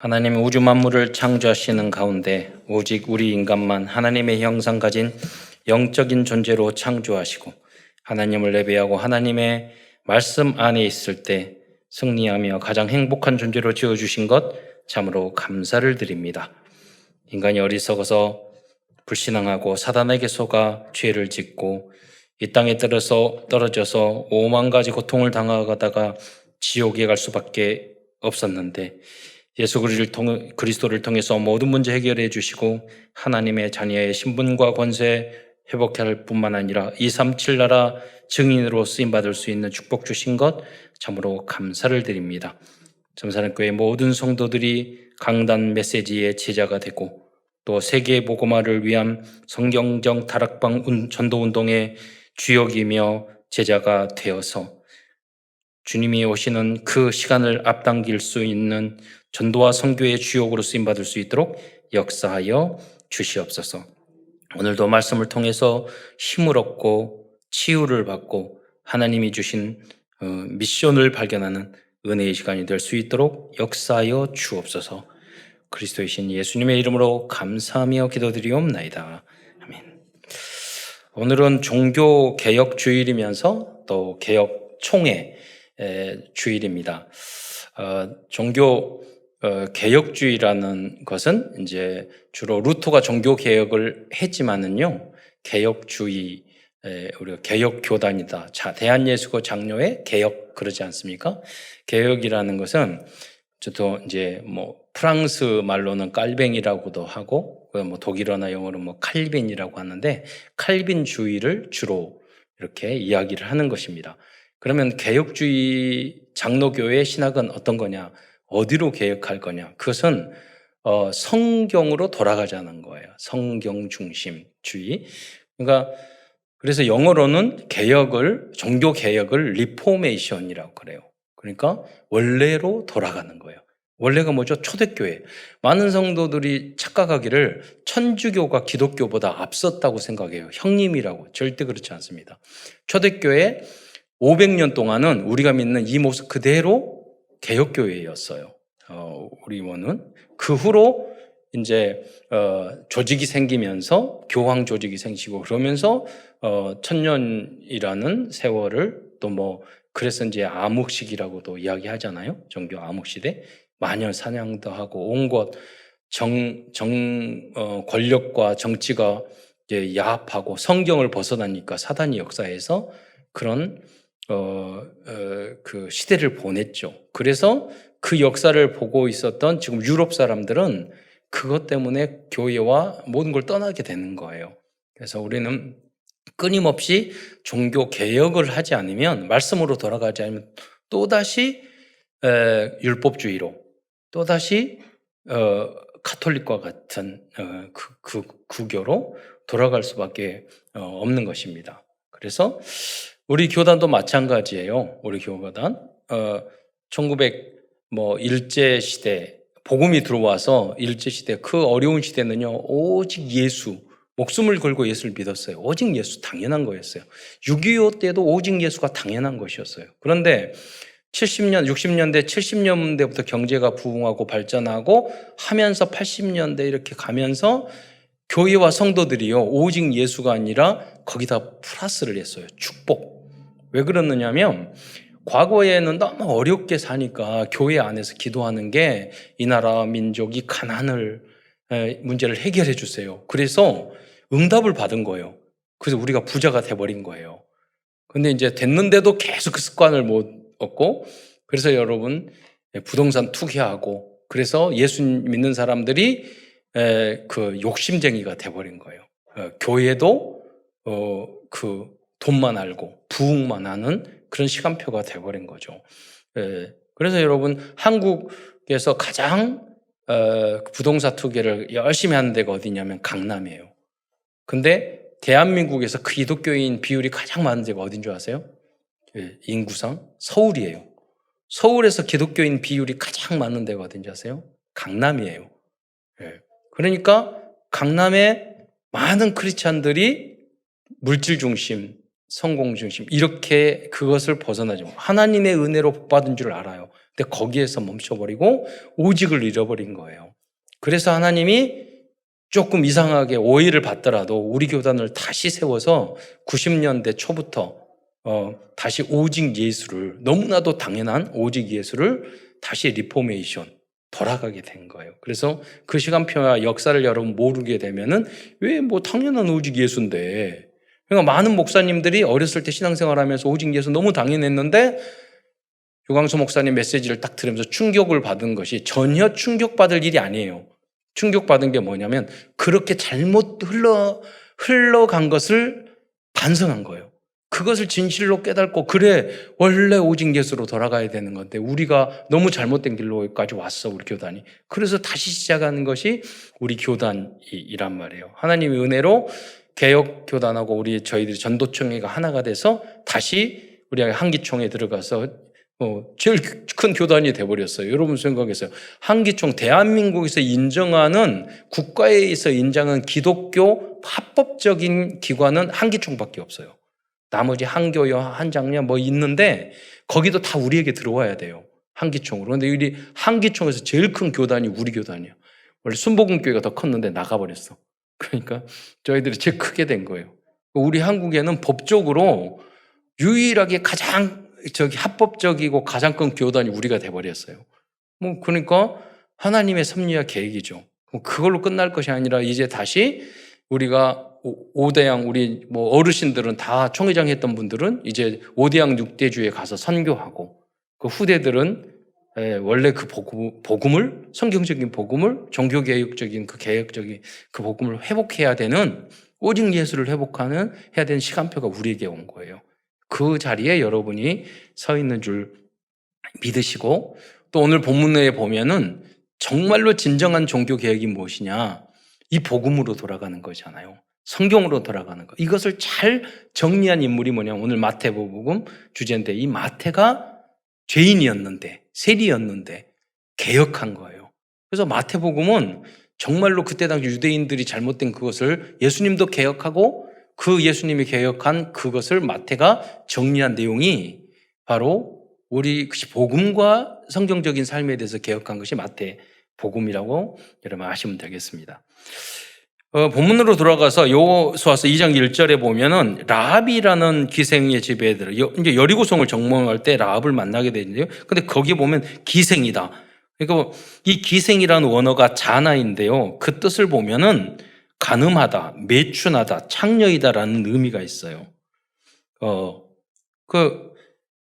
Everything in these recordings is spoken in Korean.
하나님은 우주 만물을 창조하시는 가운데 오직 우리 인간만 하나님의 형상 가진 영적인 존재로 창조하시고 하나님을 예배하고 하나님의 말씀 안에 있을 때 승리하며 가장 행복한 존재로 지어주신 것 참으로 감사를 드립니다. 인간이 어리석어서 불신앙하고 사단에게 속아 죄를 짓고 이 땅에 떨어져서 오만 가지 고통을 당하다가 지옥에 갈 수밖에 없었는데 예수 그리스도를 통해서 모든 문제 해결해 주시고 하나님의 자녀의 신분과 권세 회복할 뿐만 아니라 237 나라 증인으로 쓰임받을 수 있는 축복 주신 것 참으로 감사를 드립니다. 점사랑교회 모든 성도들이 강단 메시지의 제자가 되고 또 세계 복음화를 위한 성경적 다락방 전도운동의 주역이며 제자가 되어서 주님이 오시는 그 시간을 앞당길 수 있는 전도와 선교의 주역으로 쓰임받을 수 있도록 역사하여 주시옵소서. 오늘도 말씀을 통해서 힘을 얻고 치유를 받고 하나님이 주신 미션을 발견하는 은혜의 시간이 될 수 있도록 역사하여 주옵소서. 그리스도의 신 예수님의 이름으로 감사하며 기도드리옵나이다. 아멘. 오늘은 종교개혁 주일이면서 또 개혁 총회 주일입니다. 종교 개혁주의라는 것은 이제 주로 루터가 종교 개혁을 했지만은요, 개혁주의 우리가 개혁교단이다. 자, 대한예수교 장로회 개혁 그러지 않습니까? 개혁이라는 것은 또 이제 뭐 프랑스 말로는 깔뱅이라고도 하고 뭐 독일어나 영어로 뭐 칼빈이라고 하는데 칼빈주의를 주로 이렇게 이야기를 하는 것입니다. 그러면 개혁주의 장로교회 신학은 어떤 거냐? 어디로 개혁할 거냐? 그것은 성경으로 돌아가자는 거예요. 성경 중심주의. 그러니까 그래서 영어로는 종교 개혁을 리포메이션이라고 그래요. 그러니까 원래로 돌아가는 거예요. 원래가 뭐죠? 초대교회. 많은 성도들이 착각하기를 천주교가 기독교보다 앞섰다고 생각해요. 형님이라고. 절대 그렇지 않습니다. 초대교회 500년 동안은 우리가 믿는 이 모습 그대로 개혁교회였어요. 우리 모는 그 후로 이제 조직이 생기면서 교황 조직이 생기고 그러면서 천년이라는 세월을 또 뭐 그래서 이제 암흑시기라고도 이야기하잖아요. 종교 암흑시대 마녀 사냥도 하고 온갖 권력과 정치가 이제 야합하고 성경을 벗어나니까 사단이 역사에서 그런 그 시대를 보냈죠. 그래서 그 역사를 보고 있었던 지금 유럽 사람들은 그것 때문에 교회와 모든 걸 떠나게 되는 거예요. 그래서 우리는 끊임없이 종교 개혁을 하지 않으면, 말씀으로 돌아가지 않으면 또다시 율법주의로, 또다시 가톨릭과 같은 구교로 돌아갈 수밖에 없는 것입니다. 그래서 우리 교단도 마찬가지예요. 우리 교단 1900 일제시대 복음이 들어와서 일제시대 그 어려운 시대는요, 오직 예수, 목숨을 걸고 예수를 믿었어요. 오직 예수 당연한 거였어요. 6.25 때도 오직 예수가 당연한 것이었어요. 그런데 70년, 60년대, 70년대부터 경제가 부흥하고 발전하고 하면서 80년대 이렇게 가면서 교회와 성도들이요, 오직 예수가 아니라 거기다 플러스를 했어요. 축복. 왜 그러느냐면 과거에는 너무 어렵게 사니까 교회 안에서 기도하는 게 이 나라 민족이 가난을 문제를 해결해 주세요. 그래서 응답을 받은 거예요. 그래서 우리가 부자가 돼버린 거예요. 근데 이제 됐는데도 계속 그 습관을 못 얻고, 그래서 여러분 부동산 투기하고, 그래서 예수 믿는 사람들이 그 욕심쟁이가 돼버린 거예요. 교회도 그 돈만 알고 부흥만 하는 그런 시간표가 돼버린 거죠. 그래서 여러분 한국에서 가장 부동산 투기를 열심히 하는 데가 어디냐면 강남이에요. 근데 대한민국에서 기독교인 비율이 가장 많은 데가 어딘 줄 아세요? 인구상 서울이에요. 서울에서 기독교인 비율이 가장 많은 데가 어딘지 아세요? 강남이에요. 그러니까 강남에 많은 크리스찬들이 물질 중심, 성공 중심 이렇게 그것을 벗어나지 못. 하나님의 은혜로 복받은 줄 알아요. 근데 거기에서 멈춰버리고 오직을 잃어버린 거예요. 그래서 하나님이 조금 이상하게 오해를 받더라도 우리 교단을 다시 세워서 90년대 초부터 다시 오직 예수를, 너무나도 당연한 오직 예수를 다시 리포메이션 돌아가게 된 거예요. 그래서 그 시간표와 역사를 여러분 모르게 되면은 왜 뭐 당연한 오직 예수인데, 그러니까 많은 목사님들이 어렸을 때 신앙생활하면서 오직 예수 너무 당연했는데 유광수 목사님 메시지를 딱 들으면서 충격을 받은 것이 전혀 충격받을 일이 아니에요. 충격받은 게 뭐냐면 그렇게 잘못 흘러간 것을 반성한 거예요. 그것을 진실로 깨닫고 그래 원래 오직 예수로 돌아가야 되는 건데 우리가 너무 잘못된 길로까지 왔어 우리 교단이. 그래서 다시 시작하는 것이 우리 교단이란 말이에요. 하나님의 은혜로 개혁 교단하고 저희들이 전도총회가 하나가 돼서 다시 우리가 한기총에 들어가서 제일 큰 교단이 돼버렸어요. 여러분 생각해서요. 한기총 대한민국에서 인정하는 국가에서 인정한 기독교 합법적인 기관은 한기총밖에 없어요. 나머지 한교여, 한장녀 뭐 있는데 거기도 다 우리에게 들어와야 돼요. 한기총으로. 그런데 우리 한기총에서 제일 큰 교단이 우리 교단이에요. 원래 순복음교회가 더 컸는데 나가버렸어. 그러니까 저희들이 제일 크게 된 거예요. 우리 한국에는 법적으로 유일하게 가장 합법적이고 가장 큰 교단이 우리가 돼버렸어요. 그러니까 하나님의 섭리와 계획이죠. 그걸로 끝날 것이 아니라 이제 다시 우리가 5대양 우리 어르신들은 다 총회장 했던 분들은 이제 5대양 6대주에 가서 선교하고 그 후대들은 원래 그 복음을 성경적인 복음을 종교개혁적인 그 개혁적인 그 복음을 회복해야 되는 오직 예수를 해야 되는 시간표가 우리에게 온 거예요. 그 자리에 여러분이 서 있는 줄 믿으시고 또 오늘 본문에 보면은 정말로 진정한 종교개혁이 무엇이냐? 이 복음으로 돌아가는 거잖아요. 성경으로 돌아가는 거. 이것을 잘 정리한 인물이 뭐냐면 오늘 마태복음 주제인데 이 마태가 죄인이었는데 세리였는데 개혁한 거예요. 그래서 마태복음은 정말로 그때 당시 유대인들이 잘못된 그것을 예수님도 개혁하고 그 예수님이 개혁한 그것을 마태가 정리한 내용이 바로 우리 복음과 성경적인 삶에 대해서 개혁한 것이 마태복음이라고 여러분 아시면 되겠습니다. 본문으로 돌아가서 여호수아서 2장 1절에 보면은 라합이라는 기생의 집에 들어 이제 여리고성을 정복할 때 라합을 만나게 되는데요. 근데 거기 보면 기생이다. 그러니까 이 기생이라는 원어가 자나인데요. 그 뜻을 보면은 간음하다, 매춘하다, 창녀이다라는 의미가 있어요.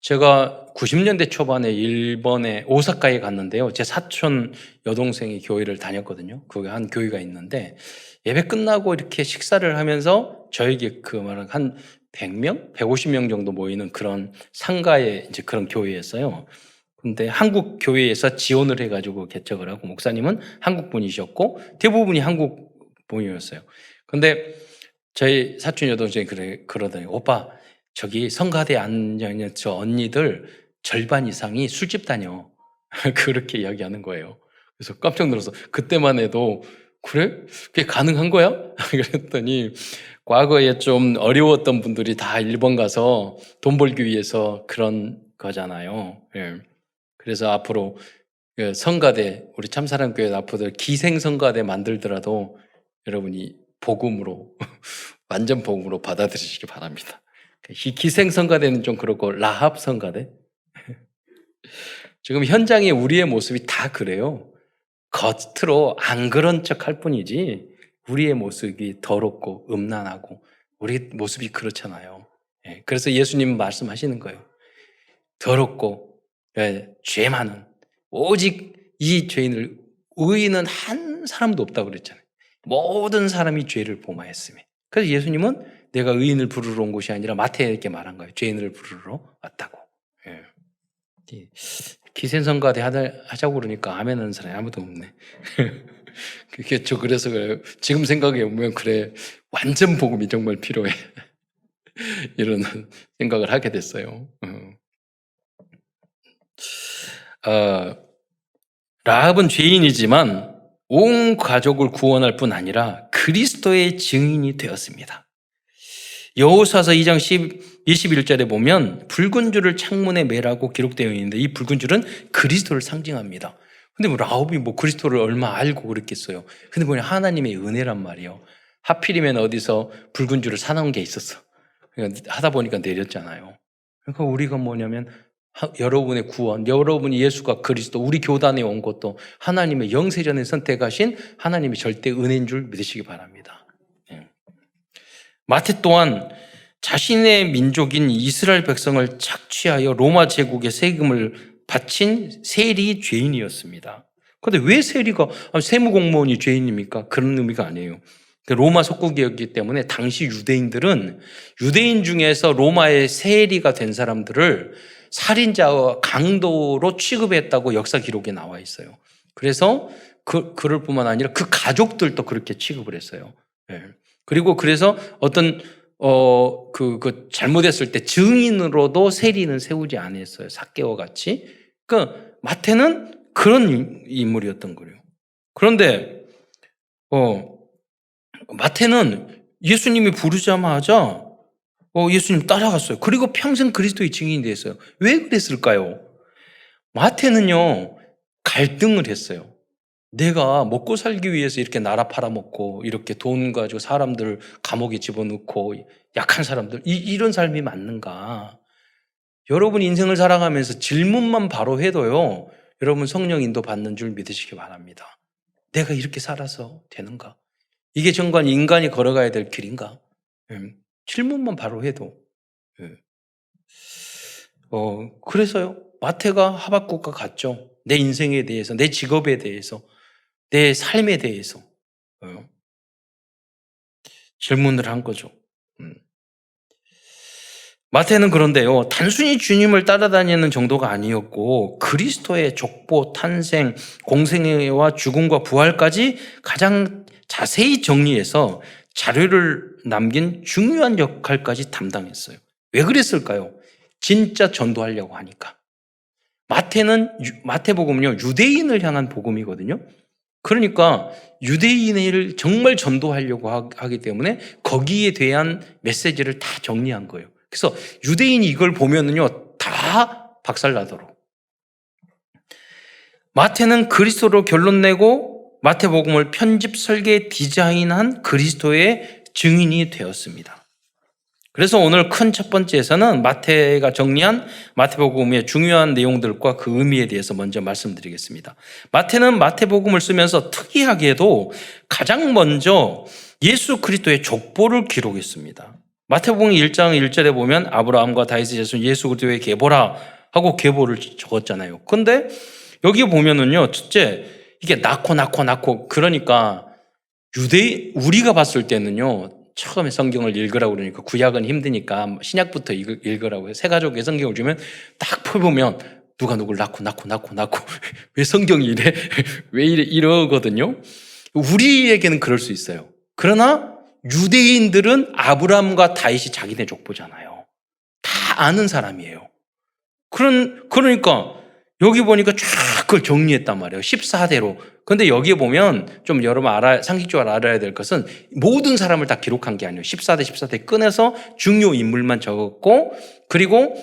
제가 90년대 초반에 일본의 오사카에 갔는데요. 제 사촌 여동생이 교회를 다녔거든요. 거기 한 교회가 있는데 예배 끝나고 이렇게 식사를 하면서 저에게 한 100명, 150명 정도 모이는 그런 상가의 이제 그런 교회였어요. 근데 한국 교회에서 지원을 해가지고 개척을 하고 목사님은 한국 분이셨고 대부분이 한국 분이었어요. 근데 저희 사촌 여동생이 그러더니 오빠 저기 성가대 앉아있는 저 언니들 절반 이상이 술집 다녀. 그렇게 이야기하는 거예요. 그래서 깜짝 놀라서 그때만 해도 그래? 그게 가능한 거야? 그랬더니 과거에 좀 어려웠던 분들이 다 일본 가서 돈 벌기 위해서 그런 거잖아요. 예. 그래서 앞으로 성가대 우리 참사랑교회 앞으로 기생 성가대 만들더라도 여러분이 복음으로 완전 복음으로 받아들이시기 바랍니다. 이 기생 성가대는 좀 그렇고 라합 성가대 지금 현장에 우리의 모습이 다 그래요. 겉으로 안 그런 척 할 뿐이지 우리의 모습이 더럽고 음란하고 우리 모습이 그렇잖아요. 그래서 예수님 말씀하시는 거예요. 더럽고 죄 많은 오직 이 죄인을 의인은 한 사람도 없다고 그랬잖아요. 모든 사람이 죄를 범하였으며 그래서 예수님은 내가 의인을 부르러 온 것이 아니라 마태에게 말한 거예요. 죄인을 부르러 왔다고. 기생성가대 하자고 그러니까 아멘 하는 사람이 아무도 없네. 그래서 그래요. 지금 생각해 보면 그래 완전 복음이 정말 필요해. 이런 생각을 하게 됐어요. 라합은 죄인이지만 온 가족을 구원할 뿐 아니라 그리스도의 증인이 되었습니다. 여호수아서 2장 21절에 보면 붉은 줄을 창문에 매라고 기록되어 있는데 이 붉은 줄은 그리스도를 상징합니다. 근데 뭐 라합이 뭐 그리스도를 얼마 알고 그랬겠어요. 근데 뭐냐 하나님의 은혜란 말이에요. 하필이면 어디서 붉은 줄을 사놓은 게 있었어. 그러니까 하다 보니까 내렸잖아요. 그러니까 우리가 뭐냐면 여러분의 구원, 여러분이 예수가 그리스도, 우리 교단에 온 것도 하나님의 영세전에 선택하신 하나님의 절대 은혜인 줄 믿으시기 바랍니다. 마태 또한 자신의 민족인 이스라엘 백성을 착취하여 로마 제국의 세금을 바친 세리 죄인이었습니다. 그런데 왜 세리가 세무공무원이 죄인입니까? 그런 의미가 아니에요. 로마 속국이었기 때문에 당시 유대인들은 유대인 중에서 로마의 세리가 된 사람들을 살인자와 강도로 취급했다고 역사 기록에 나와 있어요. 그래서 그럴 뿐만 아니라 그 가족들도 그렇게 취급을 했어요. 그리고 그래서 어떤 잘못했을 때 증인으로도 세리는 세우지 않았어요. 삭개와 같이. 그러니까 마태는 그런 인물이었던 거예요. 그런데 마태는 예수님이 부르자마자 예수님 따라갔어요. 그리고 평생 그리스도의 증인이 됐어요. 왜 그랬을까요? 마태는요, 갈등을 했어요. 내가 먹고 살기 위해서 이렇게 나라 팔아먹고 이렇게 돈 가지고 사람들 감옥에 집어넣고 약한 사람들 이런 삶이 맞는가? 여러분 인생을 살아가면서 질문만 바로 해도요, 여러분 성령 인도 받는 줄 믿으시기 바랍니다. 내가 이렇게 살아서 되는가? 이게 정말 인간이 걸어가야 될 길인가? 질문만 바로 해도. 그래서요, 마태가 하박국과 같죠. 내 인생에 대해서, 내 직업에 대해서, 내 삶에 대해서 질문을 한 거죠. 마태는 그런데요, 단순히 주님을 따라다니는 정도가 아니었고 그리스도의 족보, 탄생, 공생애와 죽음과 부활까지 가장 자세히 정리해서 자료를 남긴 중요한 역할까지 담당했어요. 왜 그랬을까요? 진짜 전도하려고 하니까. 마태복음은요, 유대인을 향한 복음이거든요. 그러니까 유대인을 정말 전도하려고 하기 때문에 거기에 대한 메시지를 다 정리한 거예요. 그래서 유대인이 이걸 보면은요, 다 박살나도록. 마태는 그리스도로 결론 내고 마태복음을 편집, 설계, 디자인한 그리스도의 증인이 되었습니다. 그래서 오늘 큰 첫 번째에서는 마태가 정리한 마태복음의 중요한 내용들과 그 의미에 대해서 먼저 말씀드리겠습니다. 마태는 마태복음을 쓰면서 특이하게도 가장 먼저 예수 그리스도의 족보를 기록했습니다. 마태복음 1장 1절에 보면 아브라함과 다윗의 자손 예수 그리스도의 계보라 하고 계보를 적었잖아요. 그런데 여기 보면은요, 첫째 이게 낳고 그러니까 우리가 봤을 때는요, 처음에 성경을 읽으라고 그러니까 구약은 힘드니까 신약부터 읽으라고 해요. 세 가족의 성경을 주면 딱 펴보면 누가 누굴 낳고 왜 성경이 이래? 왜 이러거든요. 우리에게는 그럴 수 있어요. 그러나 유대인들은 아브라함과 다윗이 자기네 족보잖아요. 다 아는 사람이에요. 그러니까 여기 보니까 쫙 그걸 정리했단 말이에요. 14대로. 근데 여기에 보면 좀 여러분 상식적으로 알아야 될 것은 모든 사람을 다 기록한 게 아니에요. 14대 꺼내서 중요 인물만 적었고, 그리고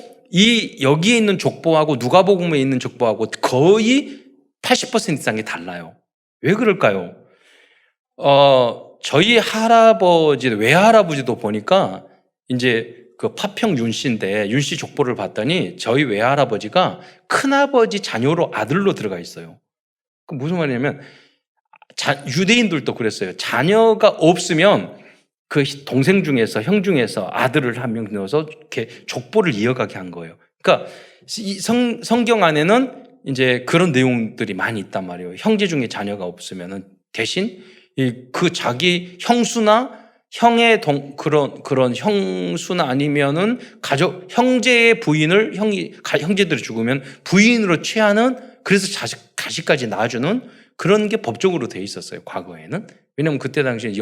여기에 있는 족보하고 누가복음에 있는 족보하고 거의 80% 이상이 달라요. 왜 그럴까요? 저희 외할아버지도 보니까 이제 그 파평 윤씨인데 윤씨 족보를 봤더니 저희 외할아버지가 큰아버지 자녀로 아들로 들어가 있어요. 그 무슨 말이냐면 유대인들도 그랬어요. 자녀가 없으면 그 동생 중에서 형 중에서 아들을 한 명 넣어서 이렇게 족보를 이어가게 한 거예요. 그러니까 이 성경 안에는 이제 그런 내용들이 많이 있단 말이에요. 형제 중에 자녀가 없으면은 대신 그 자기 형수나 형의 그런 형수나 아니면은 형제의 부인을 형제들이 죽으면 부인으로 취하는, 그래서 자식까지 낳아주는 그런 게 법적으로 돼 있었어요, 과거에는. 왜냐하면 그때 당시에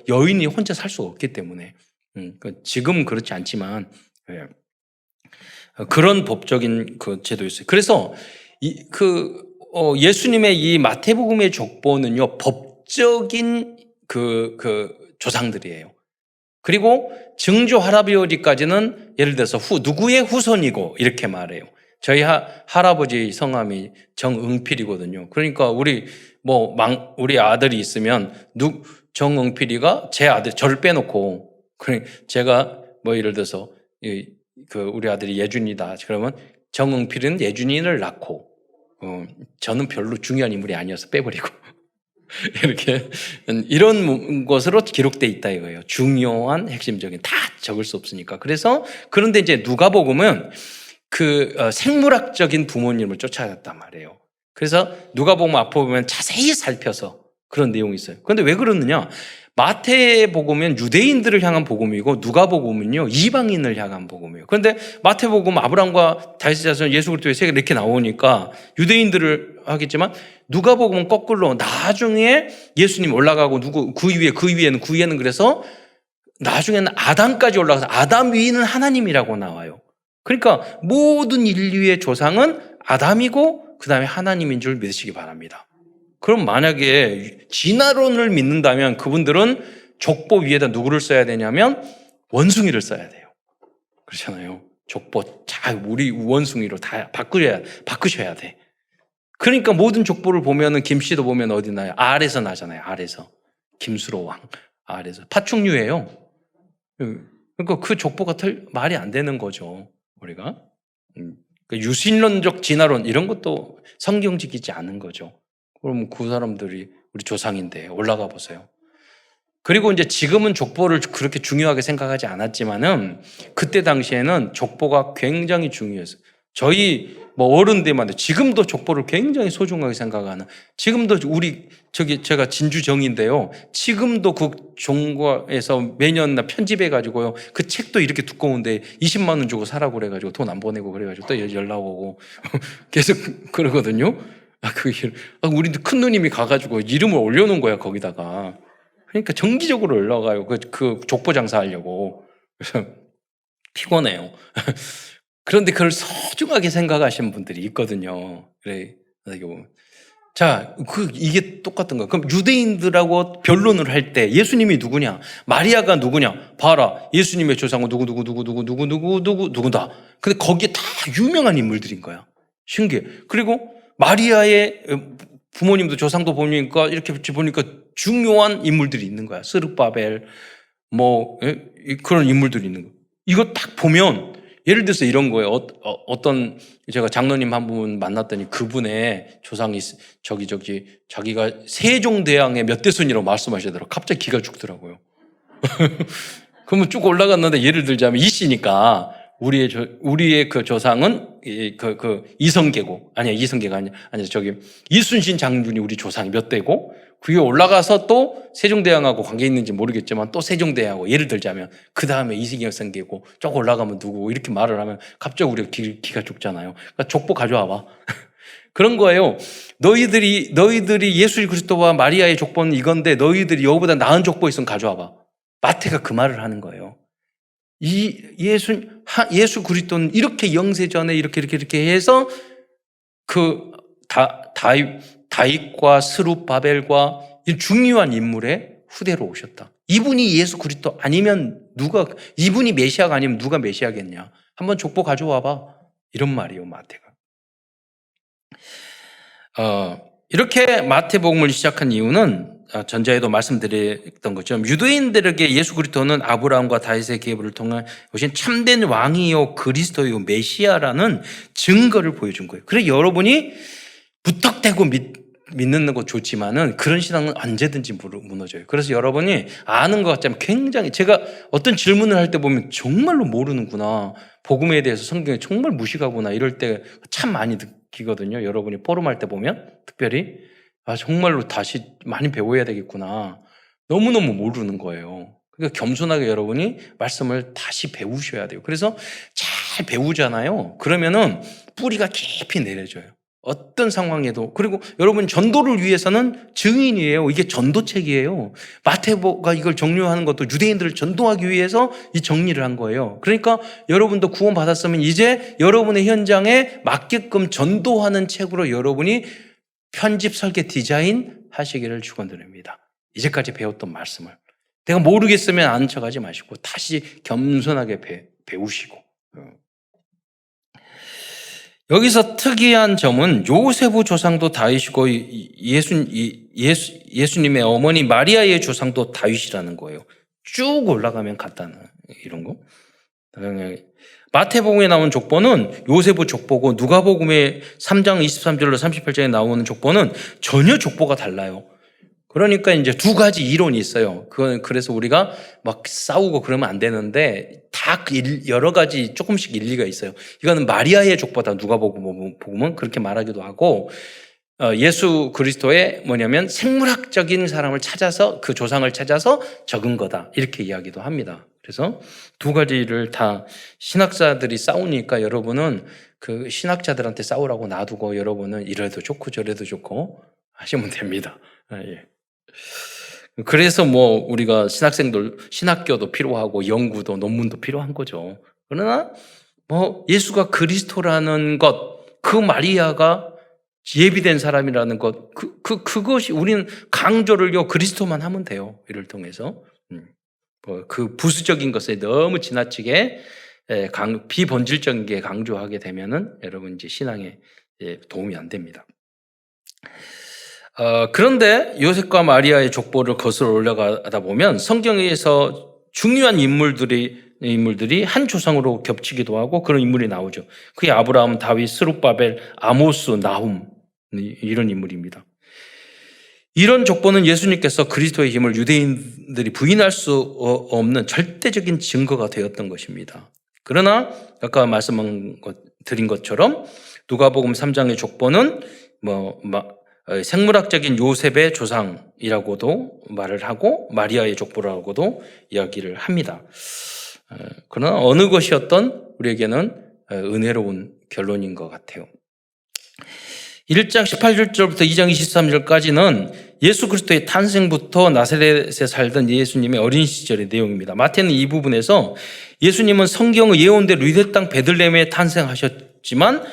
여인이 혼자 살 수가 없기 때문에. 지금은 그렇지 않지만, 그런 법적인 그 제도였어요. 그래서 예수님의 이 마태복음의 족보는요, 법적인 조상들이에요. 그리고 증조 할아버지까지는 예를 들어서 누구의 후손이고 이렇게 말해요. 저희 할아버지 성함이 정응필이거든요. 그러니까 우리 아들이 있으면 정응필이가 제 아들 저를 빼놓고 제가 예를 들어서 우리 아들이 예준이다. 그러면 정응필은 예준이를 낳고 저는 별로 중요한 인물이 아니어서 빼버리고 이렇게 이런 것으로 기록돼 있다 이거예요. 중요한 핵심적인 다 적을 수 없으니까. 그런데 이제 누가복음은 생물학적인 부모님을 쫓아갔단 말이에요. 그래서 누가복음 앞에 보면 자세히 살펴서 그런 내용이 있어요. 그런데 왜 그러느냐? 마태복음은 유대인들을 향한 복음이고 누가복음은요 이방인을 향한 복음이에요. 그런데 마태복음 아브라함과 다윗의 자손 예수 그리스도의 세계 이렇게 나오니까 유대인들을 하겠지만 누가복음은 거꾸로 나중에 예수님 올라가고 그 위에는 그래서 나중에는 아담까지 올라가서 아담 위는 하나님이라고 나와요. 그러니까 모든 인류의 조상은 아담이고 그 다음에 하나님인 줄 믿으시기 바랍니다. 그럼 만약에 진화론을 믿는다면 그분들은 족보 위에다 누구를 써야 되냐면 원숭이를 써야 돼요. 그렇잖아요. 족보 우리 원숭이로 다 바꾸셔야 돼. 그러니까 모든 족보를 보면은 김씨도 보면 어디 나요? 알에서 나잖아요. 알에서. 김수로 왕. 알에서. 파충류예요. 그러니까 그 족보가 말이 안 되는 거죠. 우리가. 유신론적 진화론 이런 것도 성경지키지 않은 거죠. 그럼 그 사람들이 우리 조상인데 올라가 보세요. 그리고 이제 지금은 족보를 그렇게 중요하게 생각하지 않았지만은 그때 당시에는 족보가 굉장히 중요했어요. 저희 어른들만 지금도 족보를 굉장히 소중하게 생각하는 지금도 제가 진주정인데요. 지금도 그 종과에서 매년 편집해 가지고요. 그 책도 이렇게 두꺼운데 20만 원 주고 사라고 그래 가지고 돈 안 보내고 그래 가지고 또 연락 오고 계속 그러거든요. 우리도 큰 누님이 가가지고 이름을 올려놓은 거야, 거기다가. 그러니까 정기적으로 올라가요. 그 족보 장사하려고. 그래서 피곤해요. 그런데 그걸 소중하게 생각하시는 분들이 있거든요. 그래, 자, 이게 똑같은 거야. 그럼 유대인들하고 변론을 할 때 예수님이 누구냐? 마리아가 누구냐? 봐라. 예수님의 조상은 누구다. 근데 거기에 다 유명한 인물들인 거야. 신기해. 그리고 마리아의 부모님도 조상도 보니까 이렇게 보니까 중요한 인물들이 있는 거야. 스룹바벨, 그런 인물들이 있는 거야. 이거 딱 보면 예를 들어서 이런 거예요. 어떤 제가 장로님 한 분 만났더니 그분의 조상이 자기가 세종대왕의 몇 대손이라고 말씀하시더라고요. 갑자기 기가 죽더라고요. 그러면 쭉 올라갔는데 예를 들자면 이씨니까 우리의 그 조상은 이성계고 이성계가 아니야 이순신 장군이 우리 조상이 몇 대고 그 위에 올라가서 또 세종대왕하고 관계 있는지 모르겠지만 또 세종대왕하고 예를 들자면 그 다음에 이성계고 쭉 올라가면 누구고 이렇게 말을 하면 갑자기 우리가 기가 죽잖아요. 그러니까 족보 가져와봐. 그런 거예요. 너희들이 예수 그리스도와 마리아의 족보는 이건데 너희들이 여보다 나은 족보 있으면 가져와봐. 마태가 그 말을 하는 거예요. 예수 그리스도는 이렇게 영세전에 이렇게 해서 다윗과 스룹바벨과 중요한 인물의 후대로 오셨다. 이분이 예수 그리스도 아니면 이분이 메시아가 아니면 누가 메시아겠냐? 한번 족보 가져와봐. 이런 말이에요, 마태가. 이렇게 마태복음을 시작한 이유는 전자에도 말씀드렸던 것처럼 유대인들에게 예수 그리스도는 아브라함과 다윗의 계보를 통해 오신 참된 왕이요 그리스도요 메시아라는 증거를 보여준 거예요. 그래서 여러분이 무턱대고 믿는 거 좋지만은 그런 신앙은 언제든지 무너져요. 그래서 여러분이 아는 것 같지만 굉장히 제가 어떤 질문을 할 때 보면 정말로 모르는구나. 복음에 대해서 성경에 정말 무식하구나. 이럴 때 참 많이 느끼거든요. 여러분이 포럼할 때 보면 특별히 정말로 다시 많이 배워야 되겠구나. 너무너무 모르는 거예요. 그러니까 겸손하게 여러분이 말씀을 다시 배우셔야 돼요. 그래서 잘 배우잖아요. 그러면은 뿌리가 깊이 내려져요. 어떤 상황에도. 그리고 여러분 전도를 위해서는 증인이에요. 이게 전도책이에요. 마태복음가 이걸 정리하는 것도 유대인들을 전도하기 위해서 이 정리를 한 거예요. 그러니까 여러분도 구원 받았으면 이제 여러분의 현장에 맞게끔 전도하는 책으로 여러분이 편집 설계 디자인 하시기를 축원드립니다. 이제까지 배웠던 말씀을 내가 모르겠으면 아는 척하지 마시고 다시 겸손하게 배우시고. 여기서 특이한 점은 요셉의 조상도 다윗이고 예수님의 어머니 마리아의 조상도 다윗이라는 거예요. 쭉 올라가면 같다는 이런 거. 마태복음에 나온 족보는 요셉의 족보고 누가복음의 3장 23절로 38절에 나오는 족보는 전혀 족보가 달라요. 그러니까 이제 두 가지 이론이 있어요. 그래서 우리가 막 싸우고 그러면 안 되는데 다 여러 가지 조금씩 일리가 있어요. 이거는 마리아의 족보다 누가복음은 그렇게 말하기도 하고, 예수 그리스도의 뭐냐면 생물학적인 사람을 찾아서 그 조상을 찾아서 적은 거다 이렇게 이야기도 합니다. 그래서 두 가지를 다 신학자들이 싸우니까 여러분은 그 신학자들한테 싸우라고 놔두고 여러분은 이래도 좋고 저래도 좋고 하시면 됩니다. 예. 그래서 뭐 우리가 신학교도 필요하고 연구도 논문도 필요한 거죠. 그러나 뭐 예수가 그리스도라는 것, 그 마리아가 예비된 사람이라는 것, 그것이 우리는 강조를요 그리스도만 하면 돼요. 이를 통해서 그 부수적인 것에 너무 지나치게 비본질적인 게 강조하게 되면은 여러분 이제 신앙에 도움이 안 됩니다. 그런데 요셉과 마리아의 족보를 거슬러 올라가다 보면 성경에서 중요한 인물들이 한 조상으로 겹치기도 하고 그런 인물이 나오죠. 그게 아브라함, 다윗, 스룹바벨, 아모스, 나훔 이런 인물입니다. 이런 족보는 예수님께서 그리스도의 힘을 유대인들이 부인할 수 없는 절대적인 증거가 되었던 것입니다. 그러나 아까 드린 것처럼 누가복음 3장의 족보는 생물학적인 요셉의 조상이라고도 말을 하고 마리아의 족보라고도 이야기를 합니다. 그러나 어느 것이었던 우리에게는 은혜로운 결론인 것 같아요. 1장 18절부터 2장 23절까지는 예수 그리스도의 탄생부터 나사렛에 살던 예수님의 어린 시절의 내용입니다. 마태는 이 부분에서 예수님은 성경의 예언대로 유대 땅 베들레헴에 탄생하셨지만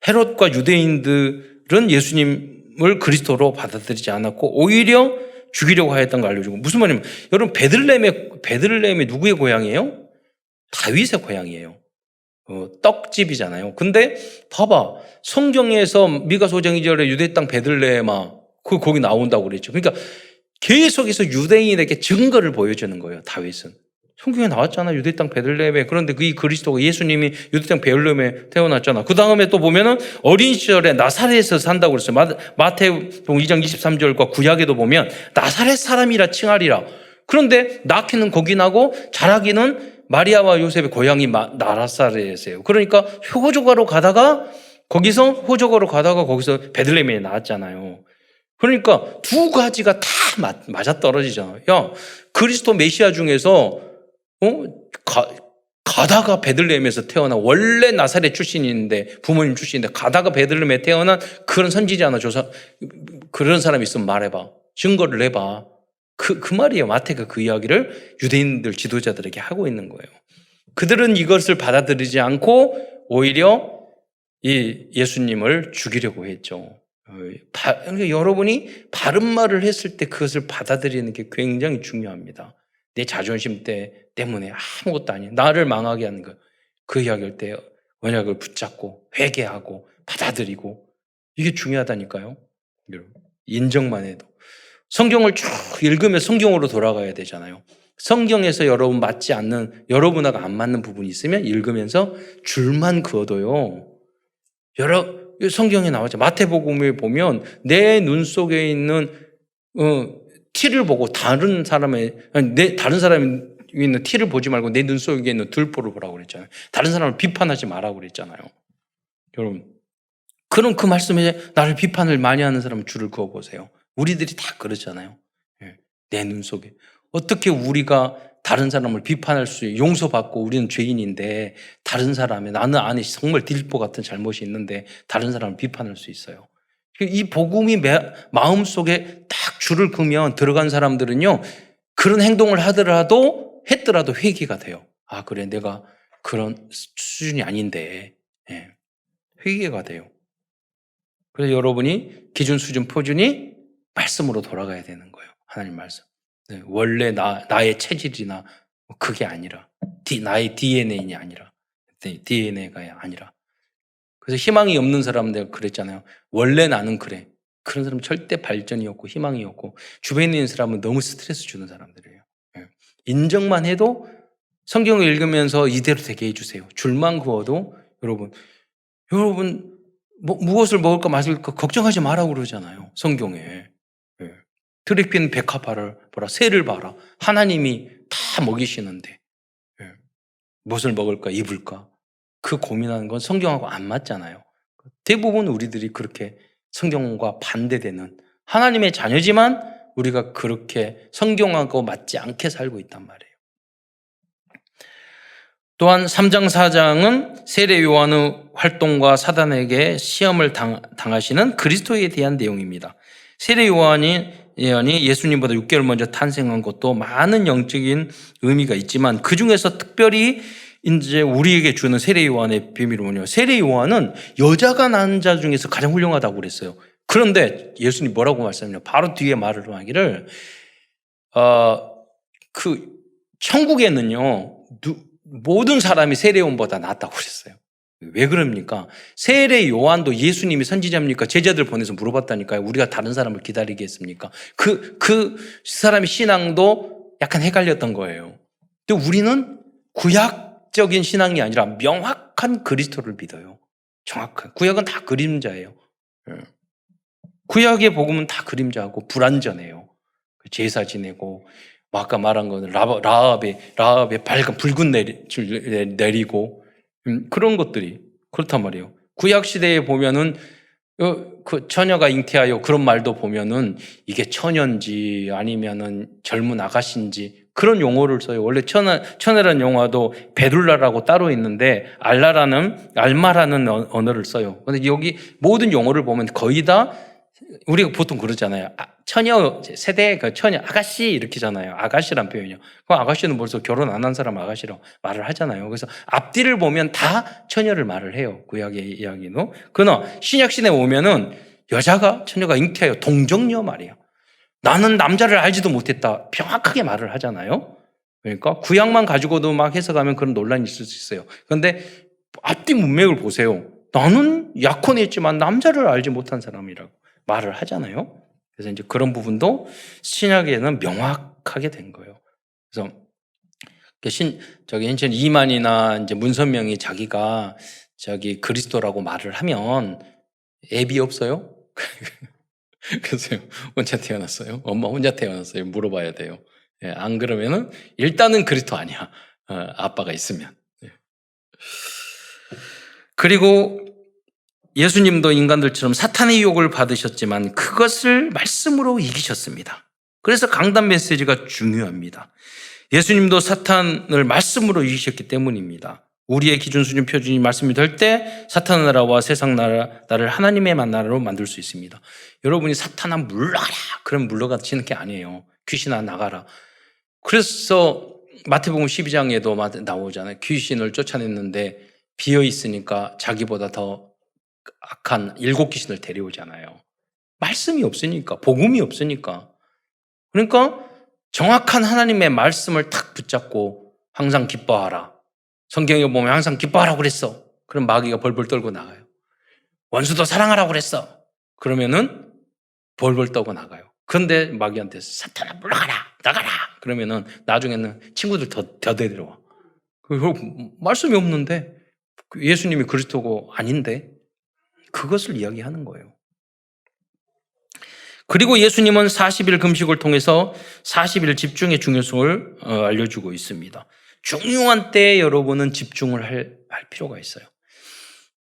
헤롯과 유대인들은 예수님을 그리스도로 받아들이지 않았고 오히려 죽이려고 하였던 걸 알려주고, 무슨 말이냐면 여러분 베들레헴이 누구의 고향이에요? 다윗의 고향이에요. 떡집이잖아요. 근데 봐봐, 성경에서 미가 소장 2절에 유대 땅 베들레헴아 거기 나온다고 그랬죠. 그러니까 계속해서 유대인에게 증거를 보여주는 거예요. 다윗은 성경에 나왔잖아, 유대 땅 베들레헴에. 그런데 그 그리스도가 예수님이 유대 땅 베들레헴에 태어났잖아. 그 다음에 또 보면은 어린 시절에 나사렛에서 산다고 그랬어요. 마태복음 2장 23절과 구약에도 보면 나사렛 사람이라 칭하리라. 그런데 낳기는 거기 나고 자라기는 마리아와 요셉의 고향이 나사렛이에요. 그러니까 호적으로 가다가 거기서 베들레헴에 나왔잖아요. 그러니까 두 가지가 다 맞아떨어지잖아요. 야, 그리스도 메시아 중에서 가다가 베들레헴에서 태어나, 원래 나사렛 출신인데 부모님 출신인데 가다가 베들레헴에 태어난 그런 선지자나 그런 사람이 있으면 말해봐. 증거를 내봐. 그 말이에요. 마태가 그 이야기를 유대인들 지도자들에게 하고 있는 거예요. 그들은 이것을 받아들이지 않고 오히려 이 예수님을 죽이려고 했죠. 그러니까 여러분이 바른 말을 했을 때 그것을 받아들이는 게 굉장히 중요합니다. 내 자존심 때문에 아무것도 아니에요. 나를 망하게 하는 거. 그 이야기할 때 언약을 붙잡고 회개하고 받아들이고, 이게 중요하다니까요. 인정만 해도. 성경을 쭉 읽으면 성경으로 돌아가야 되잖아요. 성경에서 여러분하고 안 맞는 부분이 있으면 읽으면서 줄만 그어도요. 성경에 나오죠. 마태복음에 보면 내 눈 속에 있는 티를 보고 다른 사람이 있는 티를 보지 말고 내 눈 속에 있는 들보를 보라고 그랬잖아요. 다른 사람을 비판하지 말라고 그랬잖아요. 여러분, 그럼 그 말씀에 나를 비판을 많이 하는 사람은 줄을 그어보세요. 우리들이 다 그렇잖아요. 내 눈 속에. 어떻게 우리가 다른 사람을 비판할 수 있어요? 용서받고 우리는 죄인인데 다른 사람의, 나는 안에 정말 딜보 같은 잘못이 있는데 다른 사람을 비판할 수 있어요. 이 복음이 마음속에 딱 줄을 그으면 들어간 사람들은요, 그런 행동을 했더라도 회개가 돼요. 아, 그래, 내가 그런 수준이 아닌데. 회개가 돼요. 그래서 여러분이 기준, 수준, 표준이 말씀으로 돌아가야 되는 거예요. 하나님 말씀. 네, 원래 나의 체질이나 그게 아니라 나의 DNA가 아니라 DNA가 아니라 그래서 희망이 없는 사람 내가 그랬잖아요. 원래 나는 그래. 그런 사람 절대 발전이 없고 희망이 없고 주변에 있는 사람은 너무 스트레스 주는 사람들이에요. 예. 인정만 해도 성경을 읽으면서 이대로 되게 해주세요. 줄만 그어도 여러분 무엇을 먹을까 마실까 걱정하지 말라고 그러잖아요. 성경에. 예. 드립빈 백합화를 봐라. 새를 봐라. 하나님이 다 먹이시는데 무엇을 먹을까 입을까 그 고민하는 건 성경하고 안 맞잖아요. 대부분 우리들이 그렇게 성경과 반대되는 하나님의 자녀지만 우리가 그렇게 성경하고 맞지 않게 살고 있단 말이에요. 또한 3장 4장은 세례 요한의 활동과 사단에게 시험을 당하시는 그리스도에 대한 내용입니다. 세례 요한이 예수님보다 6개월 먼저 탄생한 것도 많은 영적인 의미가 있지만 그 중에서 특별히 이제 우리에게 주는 세례 요한의 비밀은 뭐냐면 세례 요한은 여자가 낳은 자 중에서 가장 훌륭하다고 그랬어요. 그런데 예수님 뭐라고 말씀하냐? 바로 뒤에 말을 하기를 천국에는요 모든 사람이 세례 요한보다 낫다고 그랬어요. 왜 그럽니까? 세례 요한도 예수님이 선지자입니까? 제자들 보내서 물어봤다니까요. 우리가 다른 사람을 기다리겠습니까? 그 사람의 신앙도 약간 헷갈렸던 거예요. 근데 우리는 구약적인 신앙이 아니라 명확한 그리스도를 믿어요. 정확한. 구약은 다 그림자예요. 구약의 복음은 다 그림자고 불완전해요. 제사 지내고 아까 말한 거는 라합의 밝은 붉은 내리고 그런 것들이 그렇단 말이에요. 구약 시대에 보면은 그 처녀가 잉태하여 그런 말도 보면은 이게 처녀인지 아니면은 젊은 아가씨인지 그런 용어를 써요. 원래 처녀라는 용어도 베둘라라고 따로 있는데 알마라는 언어를 써요. 근데 여기 모든 용어를 보면 거의 다 우리가 보통 그러잖아요. 처녀 세대 처녀 아가씨 이렇게잖아요. 아가씨란 표현이요. 그 아가씨는 벌써 결혼 안 한 사람 아가씨라고 말을 하잖아요. 그래서 앞뒤를 보면 다 처녀를 말을 해요. 구약의 이야기도. 그러나 신약 시대에 오면은 처녀가 잉태하여 동정녀 말이에요. 나는 남자를 알지도 못했다. 명확하게 말을 하잖아요. 그러니까 구약만 가지고도 막 해석하면 그런 논란이 있을 수 있어요. 그런데 앞뒤 문맥을 보세요. 나는 약혼했지만 남자를 알지 못한 사람이라고 말을 하잖아요. 그래서 이제 그런 부분도 신약에는 명확하게 된 거예요. 그래서 현재 이만이나 이제 문선명이 자기가 그리스도라고 말을 하면 애비 없어요? 그래서 혼자 태어났어요. 엄마 혼자 태어났어요. 물어봐야 돼요. 예, 안 그러면은 일단은 그리스도 아니야. 아빠가 있으면. 예. 그리고 예수님도 인간들처럼 사탄의 유혹을 받으셨지만 그것을 말씀으로 이기셨습니다. 그래서 강단 메시지가 중요합니다. 예수님도 사탄을 말씀으로 이기셨기 때문입니다. 우리의 기준, 수준, 표준이 말씀이 될 때 사탄 나라와 세상 나라를 하나님의 나라로 만들 수 있습니다. 여러분이 사탄아 물러가라 그럼 물러가시는 게 아니에요. 귀신아 나가라. 그래서 마태복음 12장에도 나오잖아요. 귀신을 쫓아냈는데 비어있으니까 자기보다 더 악한 7귀신을 데려오잖아요. 말씀이 없으니까, 복음이 없으니까. 그러니까 정확한 하나님의 말씀을 탁 붙잡고 항상 기뻐하라. 성경에 보면 항상 기뻐하라고 그랬어. 그럼 마귀가 벌벌 떨고 나가요. 원수도 사랑하라고 그랬어. 그러면은 벌벌 떨고 나가요. 그런데 마귀한테 사탄아 물러가라, 나가라. 그러면은 나중에는 친구들 더 데려와. 말씀이 없는데 예수님이 그리스도고 아닌데 그것을 이야기하는 거예요. 그리고 예수님은 40일 금식을 통해서 40일 집중의 중요성을 알려주고 있습니다. 중요한 때에 여러분은 집중을 할 필요가 있어요.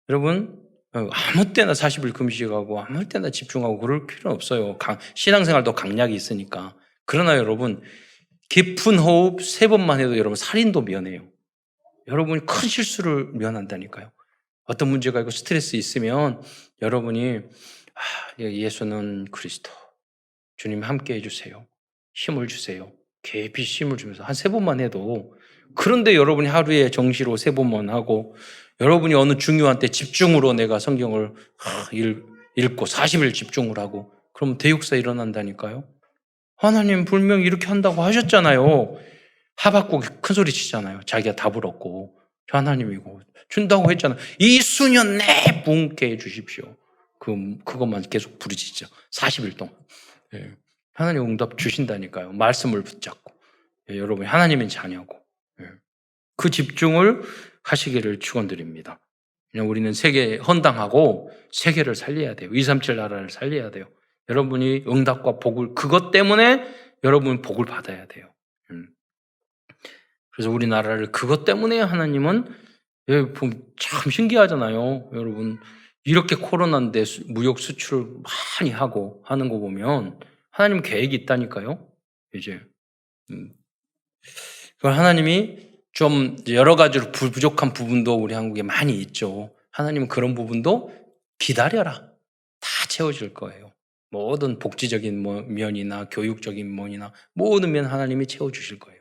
여러분 아무 때나 40일 금식하고 아무 때나 집중하고 그럴 필요는 없어요. 신앙생활도 강약이 있으니까. 그러나 여러분 깊은 호흡 3번만 해도 여러분 살인도 면해요. 여러분이 큰 실수를 면한다니까요. 어떤 문제가 있고 스트레스 있으면 여러분이 예수는 그리스도 주님 함께 해주세요. 힘을 주세요. 깊이 힘을 주면서 한 3번만 해도 그런데 여러분이 하루에 정시로 3번만 하고 여러분이 어느 중요한 때 집중으로 내가 성경을 읽고 40일 집중을 하고 그럼 대역사 일어난다니까요. 하나님 분명히 이렇게 한다고 하셨잖아요. 하박국이 큰 소리 치잖아요. 자기가 답을 얻고 하나님이고 준다고 했잖아요. 이 수년 내에 부흥케 해주십시오. 그것만 계속 부르짖죠. 40일 동안. 예. 하나님 응답 주신다니까요. 말씀을 붙잡고. 예, 여러분 하나님의 자녀고. 예. 그 집중을 하시기를 축원드립니다. 그냥 우리는 세계 헌당하고 세계를 살려야 돼요. 237 나라를 살려야 돼요. 여러분이 응답과 복을 그것 때문에 여러분 복을 받아야 돼요. 그래서 우리나라를 그것 때문에 하나님은 참 신기하잖아요. 여러분 이렇게 코로나인데 무역 수출을 많이 하고 하는 거 보면 하나님 계획이 있다니까요. 이제 하나님이 좀 여러 가지로 부족한 부분도 우리 한국에 많이 있죠. 하나님은 그런 부분도 기다려라. 다 채워줄 거예요. 모든 복지적인 면이나 교육적인 면이나 모든 면 하나님이 채워주실 거예요.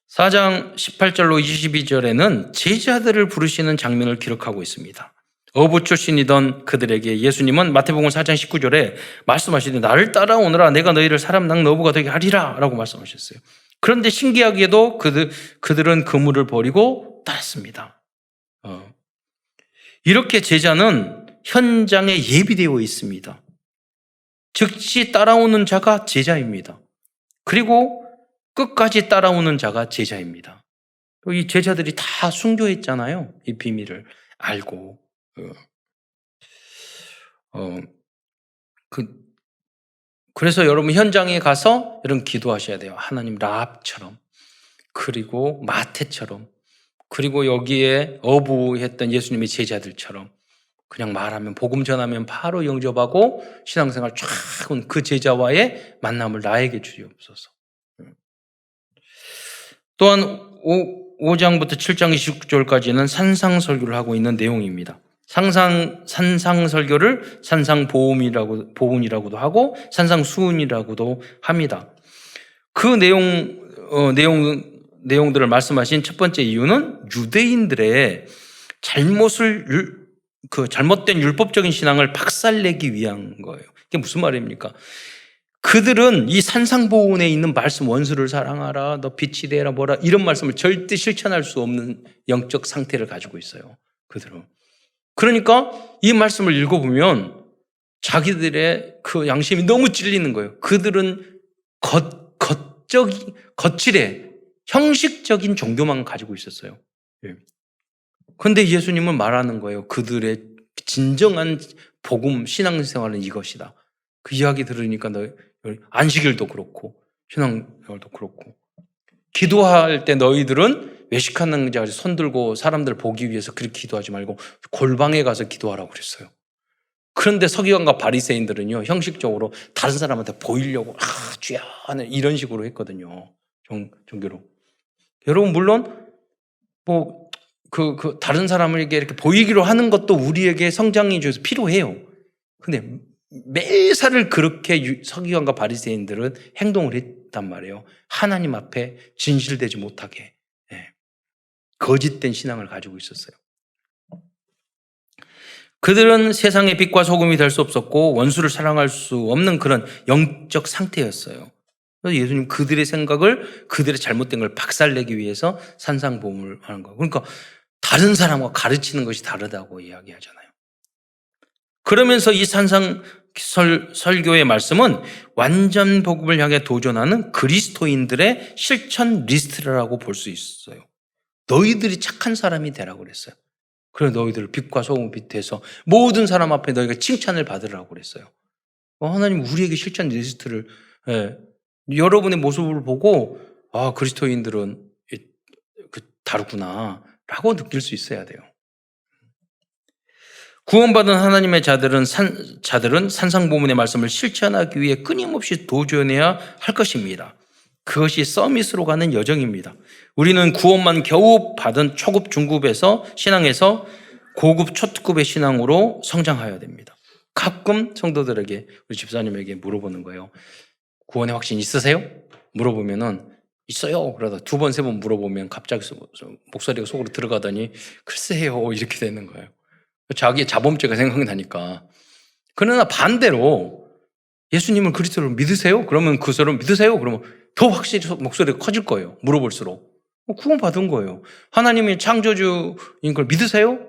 4장 18절로 22절에는 제자들을 부르시는 장면을 기록하고 있습니다. 어부 출신이던 그들에게 예수님은 마태복음 4장 19절에 말씀하시되 나를 따라오너라 내가 너희를 사람 낚는 어부가 되게 하리라 라고 말씀하셨어요. 그런데 신기하게도 그들은 그물을 버리고 따랐습니다. 이렇게 제자는 현장에 예비되어 있습니다. 즉시 따라오는 자가 제자입니다. 그리고 끝까지 따라오는 자가 제자입니다. 이 제자들이 다 순교했잖아요. 이 비밀을 알고. 그래서 여러분 현장에 가서 여러분 기도하셔야 돼요. 하나님 라합처럼 그리고 마태처럼 그리고 여기에 어부했던 예수님의 제자들처럼 그냥 말하면 복음 전하면 바로 영접하고 신앙생활 쫙 온 그 제자와의 만남을 나에게 주시옵소서. 또한 5장부터 7장 29절까지는 산상설교를 하고 있는 내용입니다. 산상설교를 산상보훈이라고도 하고 산상수훈이라고도 합니다. 그 내용들을 말씀하신 첫 번째 이유는 유대인들의 잘못된 율법적인 신앙을 박살내기 위한 거예요. 이게 무슨 말입니까? 그들은 이 산상보훈에 있는 말씀 원수를 사랑하라, 너 빛이 되라 뭐라 이런 말씀을 절대 실천할 수 없는 영적 상태를 가지고 있어요. 그들은. 그러니까 이 말씀을 읽어보면 자기들의 그 양심이 너무 찔리는 거예요. 그들은 거칠에 형식적인 종교만 가지고 있었어요. 그런데 예수님은 말하는 거예요. 그들의 진정한 복음 신앙생활은 이것이다. 그 이야기 들으니까 안식일도 그렇고 신앙생활도 그렇고 기도할 때 너희들은 외식하는 자리 손 들고 사람들 보기 위해서 그렇게 기도하지 말고 골방에 가서 기도하라고 그랬어요. 그런데 서기관과 바리새인들은요 형식적으로 다른 사람한테 보이려고 주야 이런 식으로 했거든요. 종교로. 여러분 물론 다른 사람에게 이렇게 보이기로 하는 것도 우리에게 성장이 줘서 필요해요. 근데 매사를 그렇게 서기관과 바리새인들은 행동을 했단 말이에요. 하나님 앞에 진실되지 못하게 거짓된 신앙을 가지고 있었어요. 그들은 세상의 빛과 소금이 될 수 없었고 원수를 사랑할 수 없는 그런 영적 상태였어요. 그래서 예수님 그들의 생각을 그들의 잘못된 걸 박살내기 위해서 산상보훈을 하는 거예요. 그러니까 다른 사람과 가르치는 것이 다르다고 이야기하잖아요. 그러면서 이 설교의 말씀은 완전 복음을 향해 도전하는 그리스도인들의 실천 리스트라고 볼 수 있어요. 너희들이 착한 사람이 되라고 그랬어요. 그래서 너희들을 빛과 소금 빛에서 모든 사람 앞에 너희가 칭찬을 받으라고 그랬어요. 하나님 우리에게 실천 리스트를 여러분의 모습을 보고 그리스도인들은 다르구나 라고 느낄 수 있어야 돼요. 구원받은 하나님의 자들은 산상보문의 말씀을 실천하기 위해 끊임없이 도전해야 할 것입니다. 그것이 서밋으로 가는 여정입니다. 우리는 구원만 겨우 받은 초급, 중급에서 신앙에서 고급, 초특급의 신앙으로 성장해야 됩니다. 가끔 성도들에게 우리 집사님에게 물어보는 거예요. 구원의 확신 있으세요? 물어보면은 있어요. 그러다 두 번, 세 번 물어보면 갑자기 목소리가 속으로 들어가더니 글쎄요 이렇게 되는 거예요. 자기의 자범죄가 생각나니까. 그러나 반대로 예수님을 그리스도로 믿으세요? 그러면 그 사람 믿으세요? 그러면 더 확실히 목소리가 커질 거예요. 물어볼수록. 구원받은 거예요. 하나님이 창조주인 걸 믿으세요?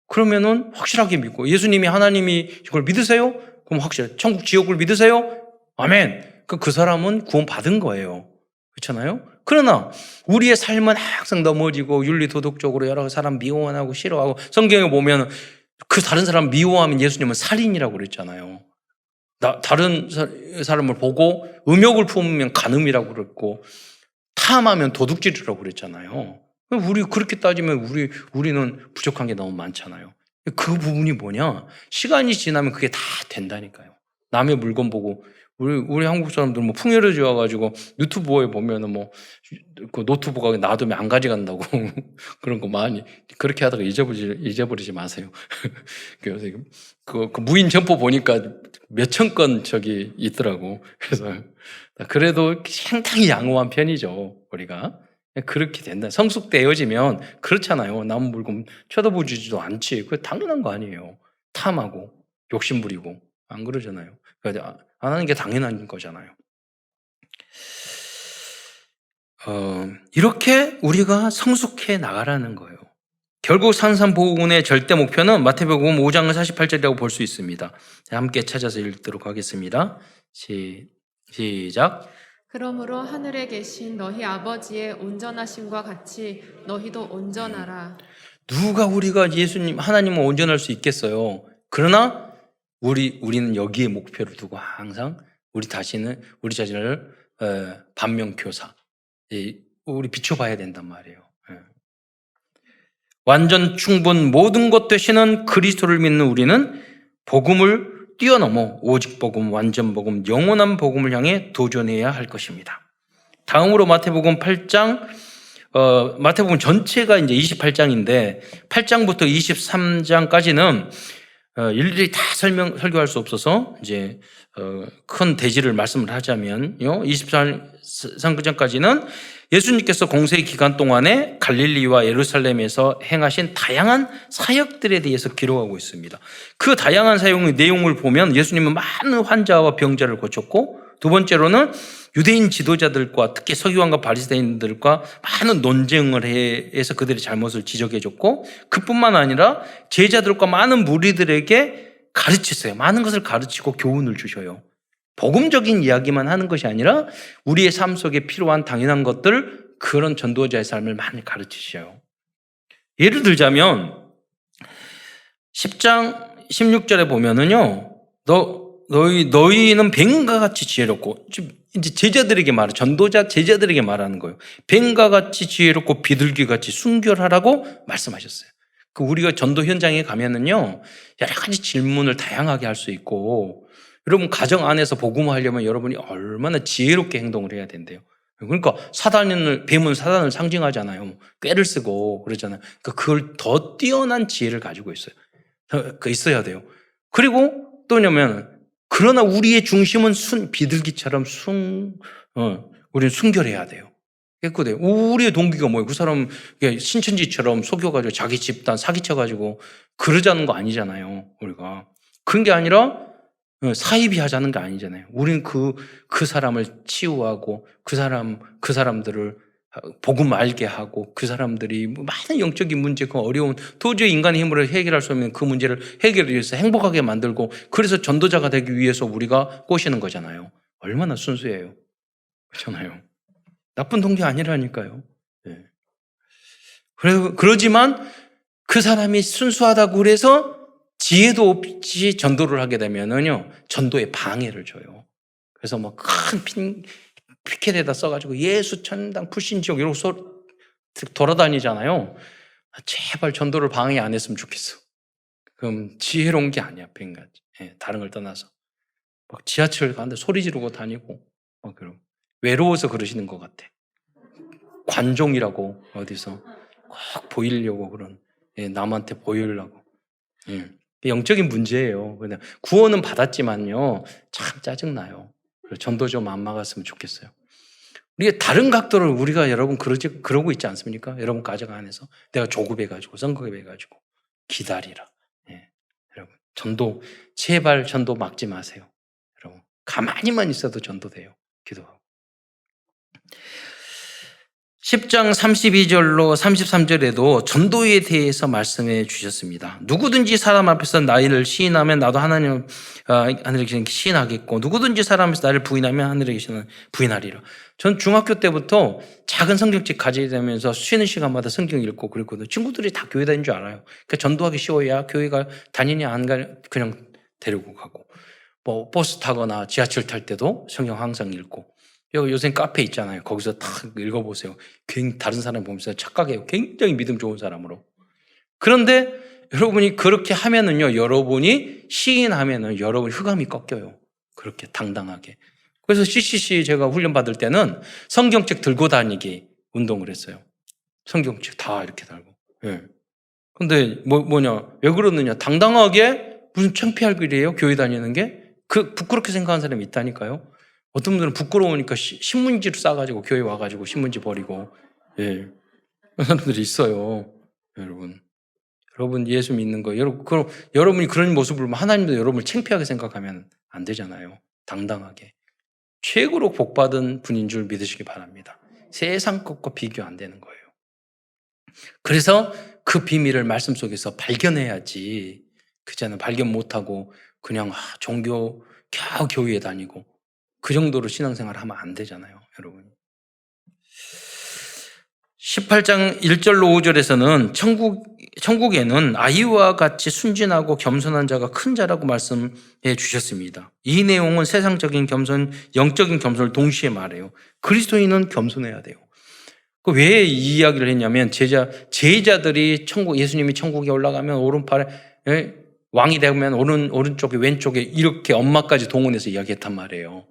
그러면은 확실하게 믿고, 예수님이 하나님이 이걸 믿으세요? 그럼 확실해. 천국 지옥을 믿으세요? 아멘. 그 사람은 구원받은 거예요. 그렇잖아요? 그러나 우리의 삶은 항상 넘어지고 윤리 도덕적으로 여러 사람 미워하고 싫어하고, 성경에 보면 그 다른 사람 미워하면 예수님은 살인이라고 그랬잖아요. 다른 사람을 보고 음욕을 품으면 간음이라고 그랬고, 탐하면 도둑질이라고 그랬잖아요. 우리 그렇게 따지면 우리는 부족한 게 너무 많잖아요. 그 부분이 뭐냐? 시간이 지나면 그게 다 된다니까요. 남의 물건 보고 우리 한국 사람들 뭐 풍요로워져 와가지고 유튜브에 보면은 뭐 그 노트북하고 놔두면 안 가져간다고 그런 거 많이 그렇게 하다가 잊어버리지 마세요. 그래서 그 무인 점포 보니까 몇천 건 저기 있더라고. 그래서 그래도 상당히 양호한 편이죠, 우리가. 그렇게 된다. 성숙되어지면 그렇잖아요. 남 물건 쳐다보지도 않지. 그게 당연한 거 아니에요. 탐하고 욕심 부리고 안 그러잖아요. 그러니까 안 하는 게 당연한 거잖아요. 이렇게 우리가 성숙해 나가라는 거예요. 결국 산산보훈의 절대 목표는 마태복음 5장 48절이라고 볼 수 있습니다. 함께 찾아서 읽도록 하겠습니다. 시작. 그러므로 하늘에 계신 너희 아버지의 온전하심과 같이 너희도 온전하라. 누가 우리가 예수님, 하나님을 온전할 수 있겠어요? 그러나 우리는 여기에 목표를 두고 항상 우리 자신을 반면교사, 우리 비춰봐야 된단 말이에요. 완전 충분 모든 것 되시는 그리스도를 믿는 우리는 복음을 뛰어넘어 오직 복음, 완전 복음, 영원한 복음을 향해 도전해야 할 것입니다. 다음으로 마태복음 8장, 마태복음 전체가 이제 28장인데 8장부터 23장까지는 일일이 다 설교할 수 없어서 이제 큰 대지를 말씀을 하자면요, 23장까지는 예수님께서 공세 기간 동안에 갈릴리와 예루살렘에서 행하신 다양한 사역들에 대해서 기록하고 있습니다. 그 다양한 사역의 내용을 보면 예수님은 많은 환자와 병자를 고쳤고, 두 번째로는 유대인 지도자들과 특히 서기관과 바리새인들과 많은 논쟁을 해서 그들의 잘못을 지적해줬고, 그뿐만 아니라 제자들과 많은 무리들에게 가르쳤어요. 많은 것을 가르치고 교훈을 주셔요. 복음적인 이야기만 하는 것이 아니라 우리의 삶 속에 필요한 당연한 것들, 그런 전도자의 삶을 많이 가르치셔요. 예를 들자면 10장 16절에 보면은요, 너희는 뱀과 같이 지혜롭고, 이제 제자들에게 전도자 제자들에게 말하는 거예요. 뱀과 같이 지혜롭고 비둘기 같이 순결하라고 말씀하셨어요. 우리가 전도 현장에 가면은요, 여러 가지 질문을 다양하게 할 수 있고, 여러분 가정 안에서 복음하려면 여러분이 얼마나 지혜롭게 행동을 해야 된대요. 그러니까 뱀은 사단을 상징하잖아요. 꾀를 쓰고 그러잖아요. 그걸 더 뛰어난 지혜를 가지고 있어요. 있어야 돼요. 그리고 또냐면, 그러나 우리의 중심은 비둘기처럼 우리는 순결해야 돼요. 깨끗해요. 우리의 동기가 뭐예요? 그 사람 신천지처럼 속여가지고 자기 집단 사기쳐가지고 그러자는 거 아니잖아요. 우리가 그런 게 아니라 사이비 하자는 게 아니잖아요. 우리는 그 사람을 치유하고 그 사람들을 복음 알게 하고, 그 사람들이 많은 영적인 문제, 그 어려운 도저히 인간의 힘으로 해결할 수 없는 그 문제를 해결하기 위해서 행복하게 만들고, 그래서 전도자가 되기 위해서 우리가 꼬시는 거잖아요. 얼마나 순수해요. 그렇잖아요. 나쁜 동기 아니라니까요. 네. 그러지만 그 사람이 순수하다고 그래서 지혜도 없이 전도를 하게 되면은요, 전도에 방해를 줘요. 그래서 뭐 큰 피켓에다 써가지고 예수 천당 불신지옥 이러고 돌아다니잖아요. 제발 전도를 방해 안 했으면 좋겠어. 그럼 지혜로운 게 아니야, 뱀같이. 다른 걸 떠나서 막 지하철 가는데 소리 지르고 다니고 그럼 외로워서 그러시는 것 같아. 관종이라고 어디서 꼭 보이려고 그런, 남한테 보이려고. 영적인 문제예요. 그냥 구원은 받았지만요, 참 짜증나요. 전도 좀 안 막았으면 좋겠어요. 우리가 다른 각도를 우리가 여러분 그러고 있지 않습니까? 여러분 가정 안에서 내가 조급해가지고 성급해가지고 기다리라. 여러분 전도, 제발 전도 막지 마세요. 여러분, 가만히만 있어도 전도돼요. 기도하고. 10장 32절로 33절에도 전도에 대해서 말씀해 주셨습니다. 누구든지 사람 앞에서 나를 시인하면 나도 하늘에 계신 시인하겠고, 누구든지 사람 앞에서 나를 부인하면 하늘에 계시는 부인하리라. 전 중학교 때부터 작은 성경책 가지게 되면서 쉬는 시간마다 성경 읽고 그랬거든요. 친구들이 다 교회 다니는 줄 알아요. 그러니까 전도하기 쉬워야 교회가 다니냐 안 가냐 그냥 데리고 가고, 뭐 버스 타거나 지하철 탈 때도 성경 항상 읽고, 요새 카페 있잖아요. 거기서 딱 읽어보세요. 다른 사람 보면서 착각해요. 굉장히 믿음 좋은 사람으로. 그런데 여러분이 그렇게 하면은요, 여러분이 시인하면은 여러분 흑암이 꺾여요. 그렇게 당당하게. 그래서 CCC 제가 훈련 받을 때는 성경책 들고 다니기 운동을 했어요. 성경책 다 이렇게 달고. 예. 근데 왜 그러느냐? 당당하게 무슨 창피할 일이에요? 교회 다니는 게? 부끄럽게 생각하는 사람이 있다니까요. 어떤 분들은 부끄러우니까 신문지를 싸가지고 교회 와가지고 신문지 버리고, 예. 그런 사람들이 있어요. 여러분 예수 믿는 거예요. 여러분이 그런 모습을 보면 하나님도 여러분을 창피하게 생각하면 안 되잖아요. 당당하게. 최고로 복받은 분인 줄 믿으시기 바랍니다. 세상 것과 비교 안 되는 거예요. 그래서 그 비밀을 말씀 속에서 발견해야지. 그잖아요. 발견 못하고 그냥 종교 겨우 교회에 다니고 그 정도로 신앙생활을 하면 안 되잖아요, 여러분. 18장 1절로 5절에서는 천국에는 아이와 같이 순진하고 겸손한 자가 큰 자라고 말씀해 주셨습니다. 이 내용은 세상적인 겸손, 영적인 겸손을 동시에 말해요. 그리스도인은 겸손해야 돼요. 왜 이 이야기를 했냐면 제자들이 예수님이 천국에 올라가면 오른팔에 왕이 되면 오른쪽에 왼쪽에 이렇게 엄마까지 동원해서 이야기했단 말이에요.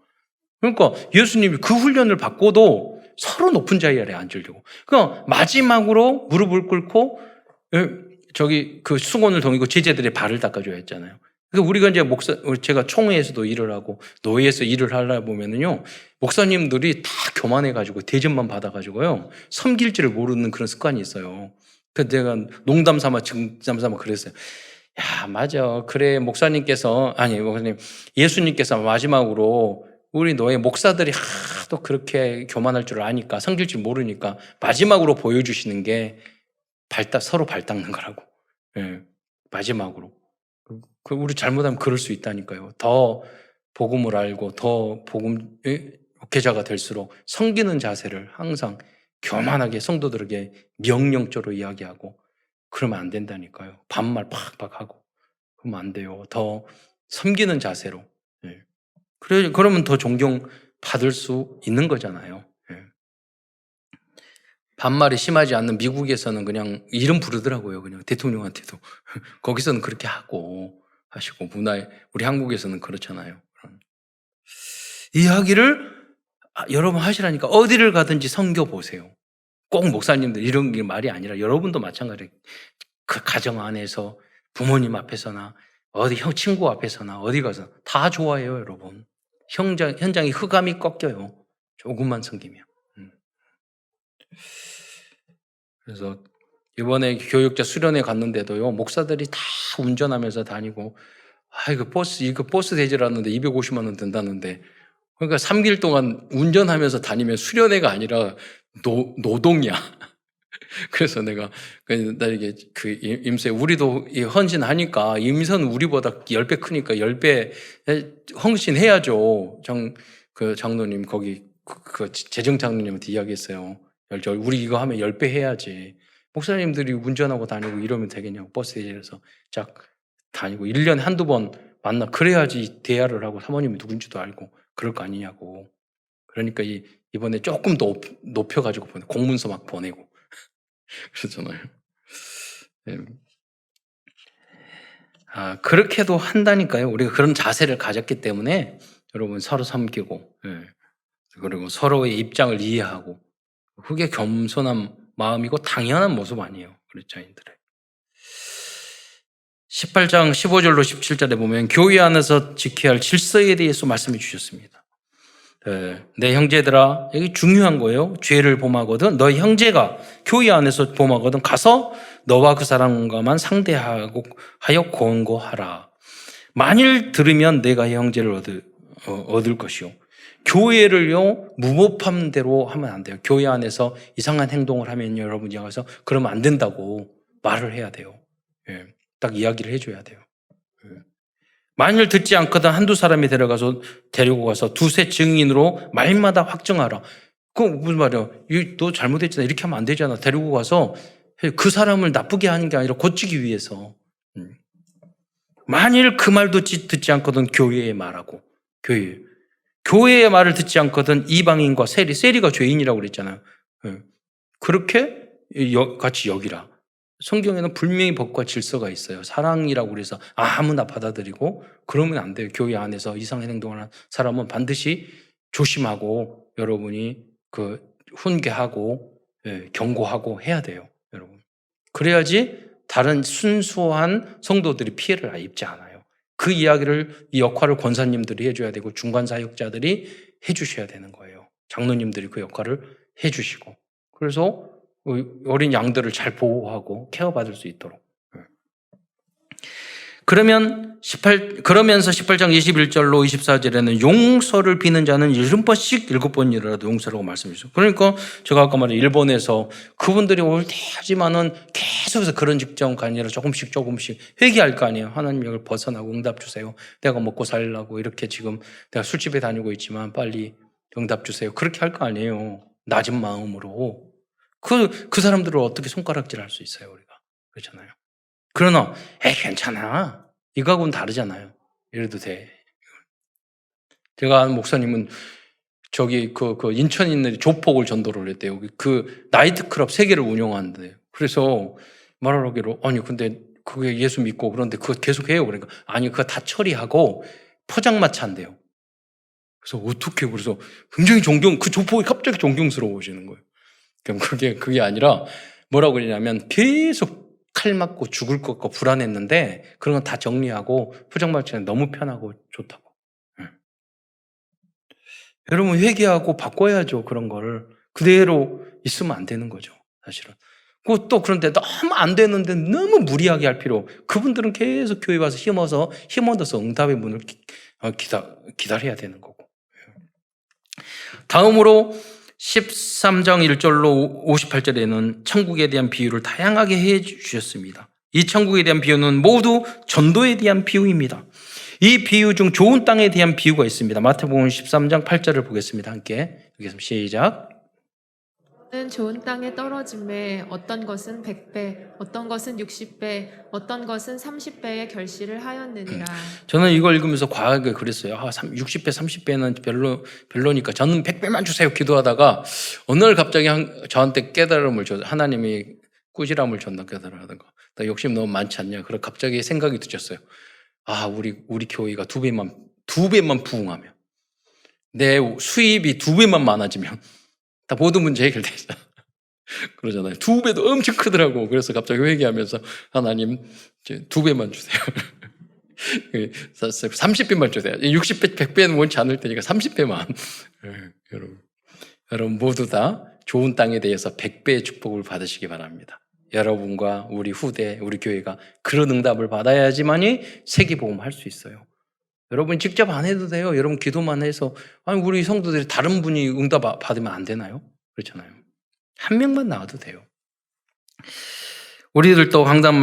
그러니까 예수님이 그 훈련을 받고도 서로 높은 자리에 앉으려고. 그러니까 마지막으로 무릎을 꿇고 그 수건을 동이고 제자들의 발을 닦아줘야 했잖아요. 그러니까 우리가 이제 제가 총회에서도 일을 하고 노예에서 일을 하려 보면은요, 목사님들이 다 교만해가지고 대접만 받아가지고요, 섬길 줄을 모르는 그런 습관이 있어요. 그래서 내가 농담 삼아 증담 삼아 그랬어요. 야, 맞아. 그래, 목사님 예수님께서 마지막으로 우리 너의 목사들이 하도 그렇게 교만할 줄 아니까, 섬길 줄 모르니까 마지막으로 보여주시는 게 서로 발 닦는 거라고. 예, 마지막으로. 우리 잘못하면 그럴 수 있다니까요. 더 복음을 알고 더 복음 목회자가 될수록 섬기는 자세를 항상 교만하게 성도들에게 명령조로 이야기하고 그러면 안 된다니까요. 반말 팍팍 하고 그러면 안 돼요. 더 섬기는 자세로. 예. 그러면 더 존경받을 수 있는 거잖아요. 예. 반말이 심하지 않는 미국에서는 그냥 이름 부르더라고요. 그냥 대통령한테도. 거기서는 그렇게 하시고 우리 한국에서는 그렇잖아요. 이야기를 여러분 하시라니까 어디를 가든지 선교 보세요. 꼭 목사님들 이런 게 말이 아니라 여러분도 마찬가지예요. 그 가정 안에서 부모님 앞에서나 친구 앞에서나 어디 가서 다 좋아해요, 여러분. 현장이 흑암이 꺾여요. 조금만 섬기면. 그래서 이번에 교육자 수련회 갔는데도요, 목사들이 다 운전하면서 다니고, 이거 버스 대절하는데 250만 원 든다는데, 그러니까 3개월 동안 운전하면서 다니면 수련회가 아니라 노동이야. 그래서 내가 이게 임세 우리도 헌신하니까 임선 우리보다 10배 크니까 10배 헌신해야죠. 장로님 거기 재정 장로님한테 이야기했어요. 우리 이거 하면 10배 해야지. 목사님들이 운전하고 다니고 이러면 되겠냐고. 버스 대절해서 쫙 다니고 1년에 한두 번 만나 그래야지 대화를 하고 사모님이 누군지도 알고 그럴 거 아니냐고. 그러니까 이번에 조금 더 높여가지고 공문서 막 보내고 그렇잖아요. 네. 그렇게도 한다니까요. 우리가 그런 자세를 가졌기 때문에 여러분 서로 섬기고, 그리고 서로의 입장을 이해하고, 그게 겸손한 마음이고 당연한 모습 아니에요. 그리스도인들의. 18장 15절로 17절에 보면 교회 안에서 지켜야 할 질서에 대해서 말씀해 주셨습니다. 내 형제들아, 여기 중요한 거예요. 죄를 범하거든 너희 형제가 교회 안에서 범하거든 가서 너와 그 사람과만 상대하고 하여 권고하라. 만일 들으면 내가 형제를 얻을 것이요. 교회를요, 무법함대로 하면 안 돼요. 교회 안에서 이상한 행동을 하면 여러분이 가서 그러면 안 된다고 말을 해야 돼요. 예, 딱 이야기를 해줘야 돼요. 예. 만일 듣지 않거든 한두 사람이 데리고 가서 두세 증인으로 말마다 확정하라. 그거 무슨 말이야? 너 잘못했잖아. 이렇게 하면 안 되잖아. 데리고 가서 그 사람을 나쁘게 하는 게 아니라 고치기 위해서. 만일 그 말도 듣지 않거든 교회의 말하고. 교회의 말을 듣지 않거든 이방인과 세리가 죄인이라고 그랬잖아요. 그렇게 같이 여기라. 성경에는 분명히 법과 질서가 있어요. 사랑이라고 그래서 아무나 받아들이고 그러면 안 돼요. 교회 안에서 이상한 행동을 하는 사람은 반드시 조심하고 여러분이 훈계하고 경고하고 해야 돼요. 여러분. 그래야지 다른 순수한 성도들이 피해를 입지 않아요. 그 이야기를 이 역할을 권사님들이 해줘야 되고 중간 사역자들이 해주셔야 되는 거예요. 장로님들이 그 역할을 해주시고 그래서 어린 양들을 잘 보호하고 케어받을 수 있도록. 그러면서 18장 21절로 24절에는 용서를 비는 자는 70번씩 7번이라도 용서라고 말씀해 주셨어요. 그러니까 제가 아까 말한 일본에서 그분들이 올 때 하지만은 계속해서 그런 직전가 아니라 조금씩 회개할 거 아니에요. 하나님 여기를 벗어나고 응답 주세요. 내가 먹고 살려고 이렇게 지금 내가 술집에 다니고 있지만 빨리 응답 주세요. 그렇게 할 거 아니에요. 낮은 마음으로. 그 사람들을 어떻게 손가락질 할 수 있어요, 우리가. 그렇잖아요. 그러나, 괜찮아. 이거하고는 다르잖아요. 이래도 돼. 제가 아는 목사님은 인천에 있는 조폭을 전도를 했대요. 그 나이트클럽 3개를 운영하는데. 그래서 말하기로, 아니, 근데 그게 예수 믿고 그런데 그거 계속 해요. 그러니까, 아니, 그거 다 처리하고 포장마차 한대요. 그래서 어떻게, 그래서 굉장히 그 조폭이 갑자기 존경스러워지는 거예요. 그럼 그게 아니라 뭐라고 그러냐면 계속 칼 맞고 죽을 것 같고 불안했는데 그런 건 다 정리하고 포장마차는 너무 편하고 좋다고. 여러분 회개하고 바꿔야죠. 그런 거를 그대로 있으면 안 되는 거죠. 사실은. 또 그런데 너무 안 되는데 너무 무리하게 할 필요. 그분들은 계속 교회 와서 힘어서 응답의 문을 기다려야 되는 거고. 다음으로 13장 1절로 58절에는 천국에 대한 비유를 다양하게 해 주셨습니다. 이 천국에 대한 비유는 모두 전도에 대한 비유입니다. 이 비유 중 좋은 땅에 대한 비유가 있습니다. 마태복음 13장 8절을 보겠습니다. 함께 여기서 시작. 는 좋은 땅에 떨어짐에 어떤 것은 100배, 어떤 것은 60배, 어떤 것은 30배의 결실을 하였느니라. 저는 이걸 읽으면서 과하게 그랬어요. 60배, 30배는 별로니까 저는 100배만 주세요 기도하다가 어느 날 갑자기 저한테 깨달음을 줘. 하나님이 꾸지람을 줬나 깨달으라든가. 나 욕심 너무 많지 않냐. 그래 갑자기 생각이 드셨어요. 우리 교회가 2배만 부흥하면 내 수입이 2배만 많아지면 다 모든 문제 해결되죠. 그러잖아요. 2배도 엄청 크더라고. 그래서 갑자기 회개하면서 하나님 2배만 주세요. 30배만 주세요. 60배, 100배는 원치 않을 테니까 30배만. 여러분 모두 다 좋은 땅에 대해서 100배의 축복을 받으시기 바랍니다. 여러분과 우리 후대, 우리 교회가 그런 응답을 받아야지만이 세계복음 할 수 있어요. 여러분 직접 안 해도 돼요. 여러분 기도만 해서 우리 성도들이 다른 분이 응답 받으면 안 되나요? 그렇잖아요. 한 명만 나와도 돼요. 우리들도 강단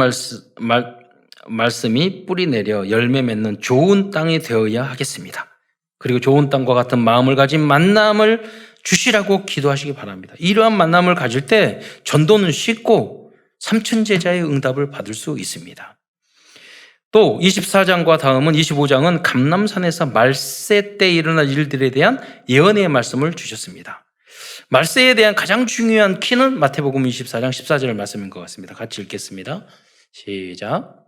말씀이 뿌리 내려 열매 맺는 좋은 땅이 되어야 하겠습니다. 그리고 좋은 땅과 같은 마음을 가진 만남을 주시라고 기도하시기 바랍니다. 이러한 만남을 가질 때 전도는 쉽고 삼천제자의 응답을 받을 수 있습니다. 또 24장과 다음은 25장은 감람산에서 말세 때 일어날 일들에 대한 예언의 말씀을 주셨습니다. 말세에 대한 가장 중요한 키는 마태복음 24장 14절 말씀인 것 같습니다. 같이 읽겠습니다. 시작.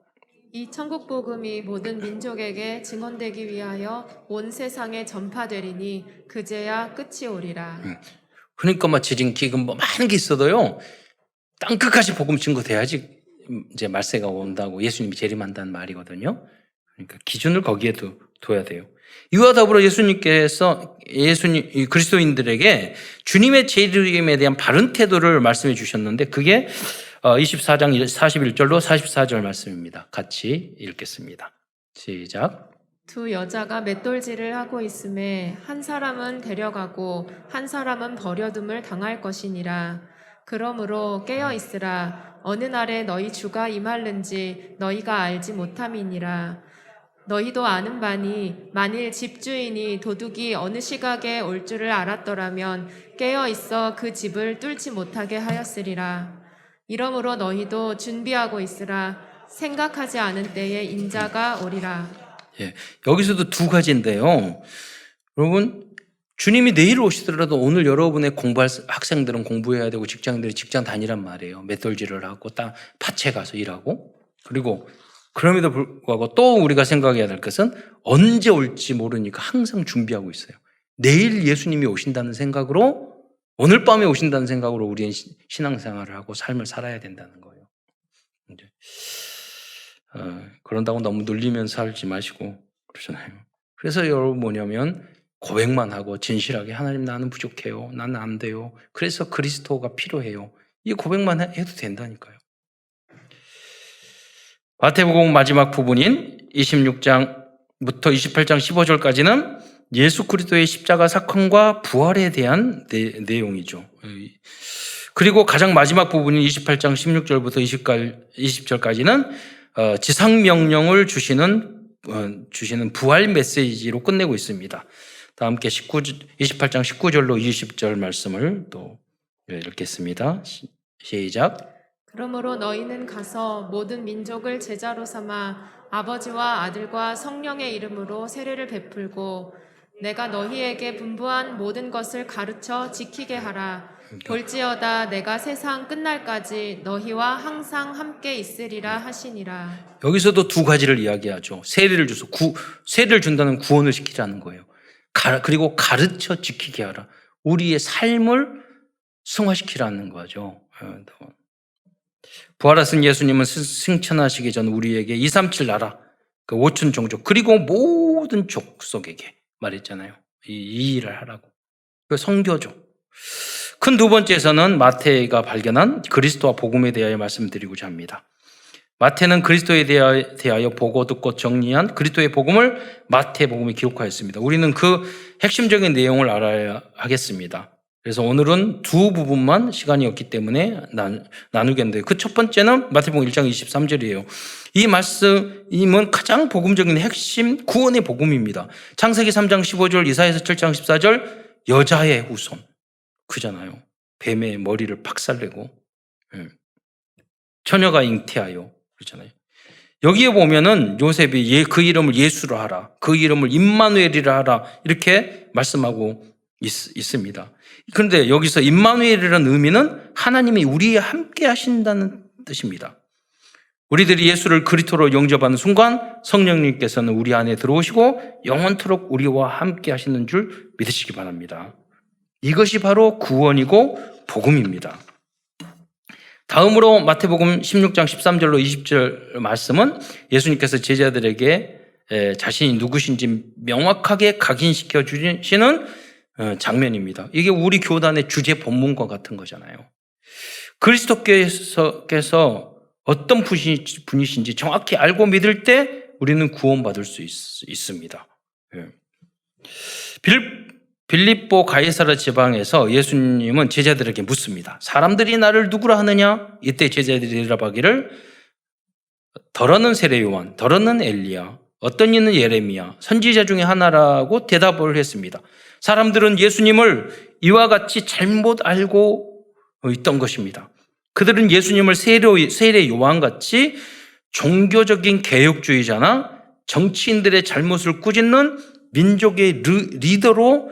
이 천국 복음이 모든 민족에게 증언되기 위하여 온 세상에 전파되리니 그제야 끝이 오리라. 그러니까 지진 기금 많은 게 있어도요. 땅 끝까지 복음 증거돼야지 이제 말세가 온다고 예수님이 재림한다는 말이거든요. 그러니까 기준을 거기에 둬야 돼요. 이와 더불어 그리스도인들에게 주님의 재림에 대한 바른 태도를 말씀해 주셨는데 그게 24장 41절로 44절 말씀입니다. 같이 읽겠습니다. 시작. 두 여자가 맷돌질을 하고 있음에 한 사람은 데려가고 한 사람은 버려둠을 당할 것이니라. 그러므로 깨어 있으라. 어느 날에 너희 주가 임할는지 너희가 알지 못함이니라. 너희도 아는 바니 만일 집주인이 도둑이 어느 시각에 올 줄을 알았더라면 깨어 있어 그 집을 뚫지 못하게 하였으리라. 이러므로 너희도 준비하고 있으라. 생각하지 않은 때에 인자가 오리라. 예, 여기서도 두 가지인데요. 여러분, 주님이 내일 오시더라도 오늘 여러분의 공부할 학생들은 공부해야 되고 직장인들이 직장 다니란 말이에요. 맷돌질을 하고 밭에 가서 일하고. 그리고 그럼에도 불구하고 또 우리가 생각해야 될 것은 언제 올지 모르니까 항상 준비하고 있어요. 내일 예수님이 오신다는 생각으로, 오늘 밤에 오신다는 생각으로 우리는 신앙생활을 하고 삶을 살아야 된다는 거예요. 이제 그런다고 너무 눌리면서 살지 마시고 그러잖아요. 그래서 여러분 뭐냐면 고백만 하고 진실하게 하나님 나는 부족해요. 나는 안 돼요. 그래서 그리스도가 필요해요. 이 고백만 해도 된다니까요. 마태복음 마지막 부분인 26장부터 28장 15절까지는 예수 그리스도의 십자가 사건과 부활에 대한 내용이죠. 그리고 가장 마지막 부분인 28장 16절부터 20절까지는 지상명령을 주시는 부활 메시지로 끝내고 있습니다. 다 함께 28장 19절로 20절 말씀을 또 읽겠습니다. 시작. 그러므로 너희는 가서 모든 민족을 제자로 삼아 아버지와 아들과 성령의 이름으로 세례를 베풀고 내가 너희에게 분부한 모든 것을 가르쳐 지키게 하라. 볼지어다 내가 세상 끝날까지 너희와 항상 함께 있으리라 하시니라. 여기서도 두 가지를 이야기하죠. 세례를 줘서 세례를 준다는 구원을 시키라는 거예요. 그리고 가르쳐 지키게 하라. 우리의 삶을 승화시키라는 거죠. 부활하신 예수님은 승천하시기 전 우리에게 237 나라, 그 5천 종족, 그리고 모든 족속에게 말했잖아요. 이 일을 하라고. 그 선교죠. 큰 두 번째에서는 마태가 발견한 그리스도와 복음에 대하여 말씀드리고자 합니다. 마태는 그리스도에 대하여 보고 듣고 정리한 그리스도의 복음을 마태복음에 기록하였습니다. 우리는 그 핵심적인 내용을 알아야 하겠습니다. 그래서 오늘은 두 부분만 시간이 없기 때문에 나누겠는데요. 그 첫 번째는 마태복음 1장 23절이에요. 이 말씀은 가장 복음적인 핵심 구원의 복음입니다. 창세기 3장 15절, 이사야서 7장 14절, 여자의 후손. 그잖아요. 뱀의 머리를 박살내고 처녀가 잉태하여 그렇잖아요. 여기에 보면은 요셉이 그 이름을 예수로 하라, 그 이름을 임마누엘이라 하라 이렇게 말씀하고 있습니다. 그런데 여기서 임마누엘이라는 의미는 하나님이 우리와 함께 하신다는 뜻입니다. 우리들이 예수를 그리스도로 영접하는 순간 성령님께서는 우리 안에 들어오시고 영원토록 우리와 함께 하시는 줄 믿으시기 바랍니다. 이것이 바로 구원이고 복음입니다. 다음으로 마태복음 16장 13절로 20절 말씀은 예수님께서 제자들에게 자신이 누구신지 명확하게 각인시켜 주시는 장면입니다. 이게 우리 교단의 주제 본문과 같은 거잖아요. 그리스도께서 어떤 분이신지 정확히 알고 믿을 때 우리는 구원받을 수 있습니다. 빌립보 가이사랴 지방에서 예수님은 제자들에게 묻습니다. 사람들이 나를 누구라 하느냐? 이때 제자들이 대답하기를 더러는 세례 요한, 더러는 엘리야, 어떤 이는 예레미야, 선지자 중에 하나라고 대답을 했습니다. 사람들은 예수님을 이와 같이 잘못 알고 있던 것입니다. 그들은 예수님을 세례 요한같이 종교적인 개혁주의자나 정치인들의 잘못을 꾸짖는 민족의 리더로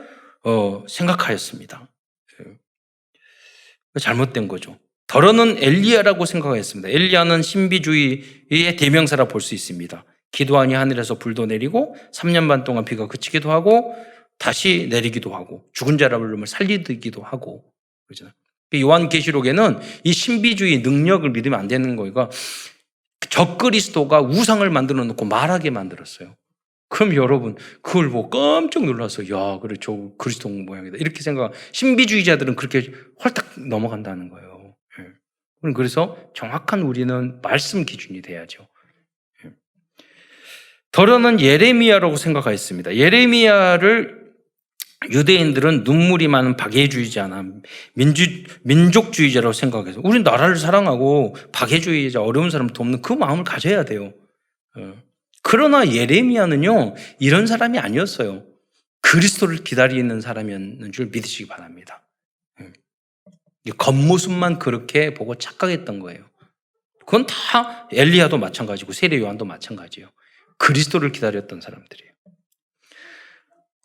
생각하였습니다. 잘못된 거죠. 더러는 엘리야라고 생각했습니다. 엘리야는 신비주의의 대명사라 볼 수 있습니다. 기도하니 하늘에서 불도 내리고 3년 반 동안 비가 그치기도 하고 다시 내리기도 하고 죽은 자라 불름을 살리기도 하고 그렇잖아요. 요한계시록에는 이 신비주의 능력을 믿으면 안 되는 거예요. 적그리스도가 우상을 만들어 놓고 말하게 만들었어요. 그럼 여러분 그걸 보고 깜짝 놀라서 야 그래 저 그리스도 모양이다 이렇게 생각. 신비주의자들은 그렇게 헐딱 넘어간다는 거예요. 그래서 정확한 우리는 말씀 기준이 돼야죠. 더러는 예레미야라고 생각하였습니다. 예레미야를 유대인들은 눈물이 많은 박해주의자나 민족주의자라고 생각해서 우리 나라를 사랑하고 박해주의자, 어려운 사람 돕는 그 마음을 가져야 돼요. 그러나 예레미야는요, 이런 사람이 아니었어요. 그리스도를 기다리는 사람이었는 줄 믿으시기 바랍니다. 겉모습만 그렇게 보고 착각했던 거예요. 그건 다 엘리야도 마찬가지고 세례 요한도 마찬가지예요. 그리스도를 기다렸던 사람들이에요.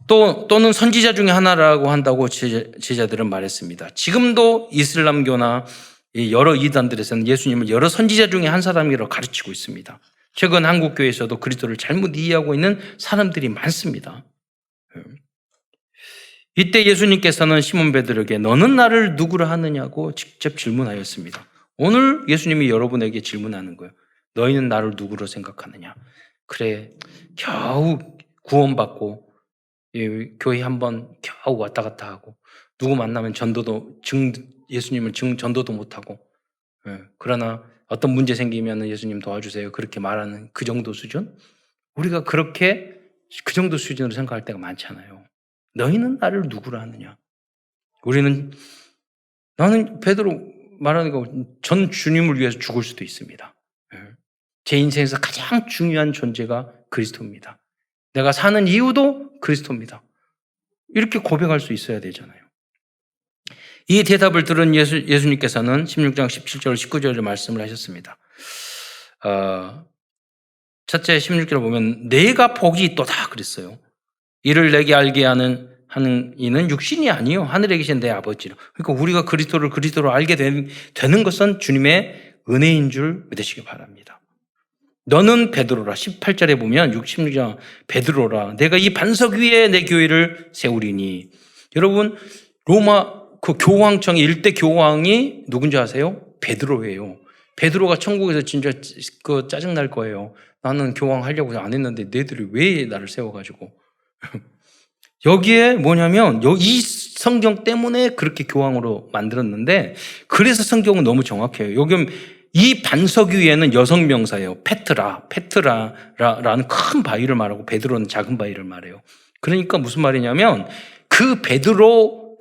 또는 선지자 중에 하나라고 한다고 제자들은 말했습니다. 지금도 이슬람교나 여러 이단들에서는 예수님을 여러 선지자 중에 한 사람이라고 가르치고 있습니다. 최근 한국교회에서도 그리스도를 잘못 이해하고 있는 사람들이 많습니다. 이때 예수님께서는 시몬 베드로에게 너는 나를 누구라 하느냐고 직접 질문하였습니다. 오늘 예수님이 여러분에게 질문하는 거예요. 너희는 나를 누구로 생각하느냐? 그래, 겨우 구원받고 교회 한번 겨우 왔다 갔다 하고 누구 만나면 예수님을 전도도 못하고 그러나 어떤 문제 생기면 예수님 도와주세요 그렇게 말하는 그 정도 수준? 우리가 그렇게 그 정도 수준으로 생각할 때가 많잖아요. 너희는 나를 누구라 하느냐? 나는 베드로 말하는 거 전 주님을 위해서 죽을 수도 있습니다. 제 인생에서 가장 중요한 존재가 그리스도입니다. 내가 사는 이유도 그리스도입니다. 이렇게 고백할 수 있어야 되잖아요. 이 대답을 들은 예수님께서는 16장 17절 19절에 말씀을 하셨습니다. 첫째 16절을 보면 내가 복이 있도다 그랬어요. 이를 내게 알게 하는 이는 육신이 아니요 하늘에 계신 내 아버지라. 그러니까 우리가 그리스도를 알게 되는 것은 주님의 은혜인 줄 믿으시기 바랍니다. 너는 베드로라. 18절에 보면 16장 베드로라. 내가 이 반석 위에 내 교회를 세우리니. 여러분 로마 그 교황청의 일대 교황이 누군지 아세요? 베드로예요. 베드로가 천국에서 진짜 그 짜증 날 거예요. 나는 교황 하려고 안 했는데 너희들이 왜 나를 세워가지고. 여기에 뭐냐면 이 성경 때문에 그렇게 교황으로 만들었는데 그래서 성경은 너무 정확해요. 여기 이 반석 위에는 여성 명사예요. 페트라라는 큰 바위를 말하고 베드로는 작은 바위를 말해요. 그러니까 무슨 말이냐면 그 베드로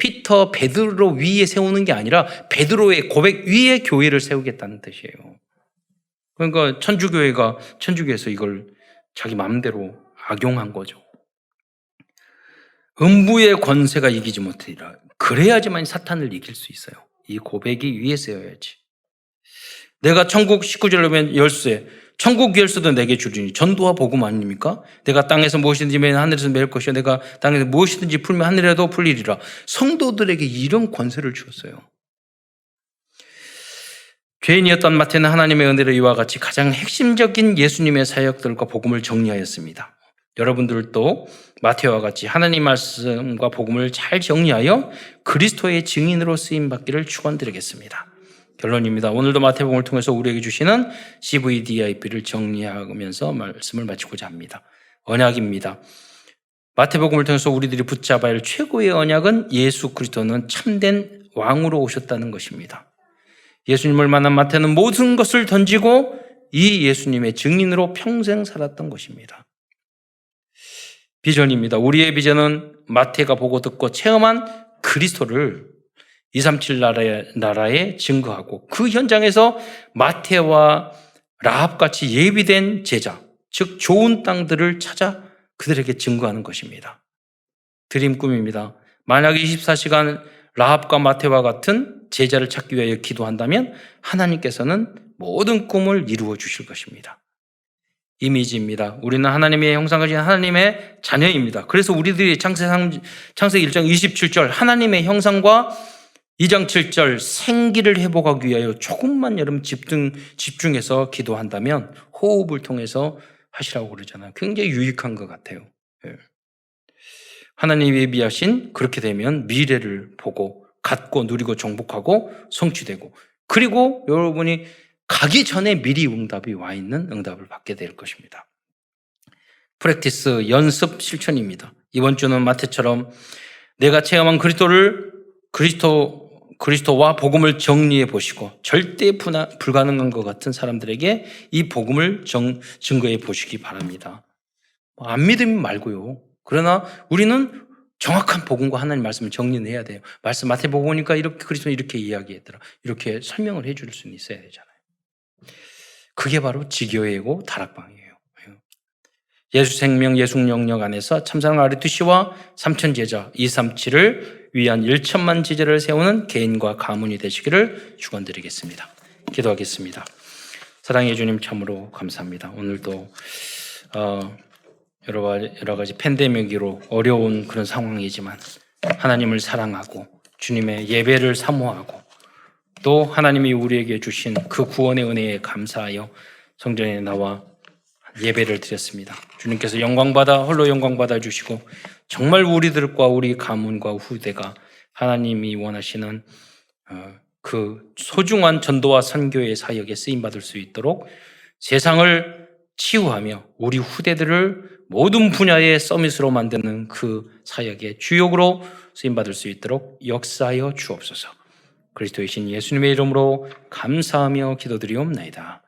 위에 세우는 게 아니라 베드로의 고백 위에 교회를 세우겠다는 뜻이에요. 그러니까 천주교에서 이걸 자기 마음대로 악용한 거죠. 음부의 권세가 이기지 못하리라. 그래야지만 사탄을 이길 수 있어요. 이 고백이 위에 세워야지. 내가 천국 19절에 보면 열쇠, 천국 열쇠도 내게 주리니 전도와 복음 아닙니까? 내가 땅에서 무엇이든지 매면 하늘에서 매일 것이요 내가 땅에서 무엇이든지 풀면 하늘에도 풀리리라. 성도들에게 이런 권세를 주었어요. 죄인이었던 마태는 하나님의 은혜로 이와 같이 가장 핵심적인 예수님의 사역들과 복음을 정리하였습니다. 여러분들도 마태와 같이 하나님 말씀과 복음을 잘 정리하여 그리스도의 증인으로 쓰임받기를 축원드리겠습니다. 결론입니다. 오늘도 마태복음을 통해서 우리에게 주시는 CVDIP를 정리하면서 말씀을 마치고자 합니다. 언약입니다. 마태복음을 통해서 우리들이 붙잡아야 할 최고의 언약은 예수 그리스도는 참된 왕으로 오셨다는 것입니다. 예수님을 만난 마태는 모든 것을 던지고 이 예수님의 증인으로 평생 살았던 것입니다. 비전입니다. 우리의 비전은 마태가 보고 듣고 체험한 그리스도를 237 나라에 증거하고 그 현장에서 마태와 라합같이 예비된 제자, 즉 좋은 땅들을 찾아 그들에게 증거하는 것입니다. 드림 꿈입니다. 만약 24시간 라합과 마태와 같은 제자를 찾기 위하여 기도한다면 하나님께서는 모든 꿈을 이루어 주실 것입니다. 이미지입니다. 우리는 하나님의 형상 가진 하나님의 자녀입니다. 그래서 우리들이 창세기 1장 27절 하나님의 형상과 2장 7절 생기를 회복하기 위하여 조금만 여러분 집중해서 기도한다면 호흡을 통해서 하시라고 그러잖아요. 굉장히 유익한 것 같아요. 하나님이 예비하신 그렇게 되면 미래를 보고 갖고 누리고 정복하고 성취되고 그리고 여러분이 가기 전에 미리 응답이 와 있는 응답을 받게 될 것입니다. 프랙티스 연습 실천입니다. 이번 주는 마태처럼 내가 체험한 그리스도와 복음을 정리해 보시고 절대 불가능한 것 같은 사람들에게 이 복음을 증거해 보시기 바랍니다. 안 믿으면 말고요. 그러나 우리는 정확한 복음과 하나님 말씀을 정리는 해야 돼요. 말씀 마태복음 보니까 이렇게 그리스도는 이렇게 이야기했더라. 이렇게 설명을 해줄 수는 있어야 되잖아요. 그게 바로 지교회고 다락방이에요. 예수 생명 예수 영역 안에서 참사랑 RUTC와 삼천 제자 237을 위한 1천만 제자를 세우는 개인과 가문이 되시기를 축원드리겠습니다. 기도하겠습니다. 사랑해 주님 참으로 감사합니다. 오늘도 여러 가지 팬데믹으로 어려운 그런 상황이지만 하나님을 사랑하고 주님의 예배를 사모하고 또 하나님이 우리에게 주신 그 구원의 은혜에 감사하여 성전에 나와 예배를 드렸습니다. 주님께서 영광받아 홀로 영광받아 주시고 정말 우리들과 우리 가문과 후대가 하나님이 원하시는 그 소중한 전도와 선교의 사역에 쓰임받을 수 있도록 세상을 치유하며 우리 후대들을 모든 분야의 서밋으로 만드는 그 사역의 주역으로 쓰임받을 수 있도록 역사하여 주옵소서. 그리스도의 신 예수님의 이름으로 감사하며 기도드리옵나이다.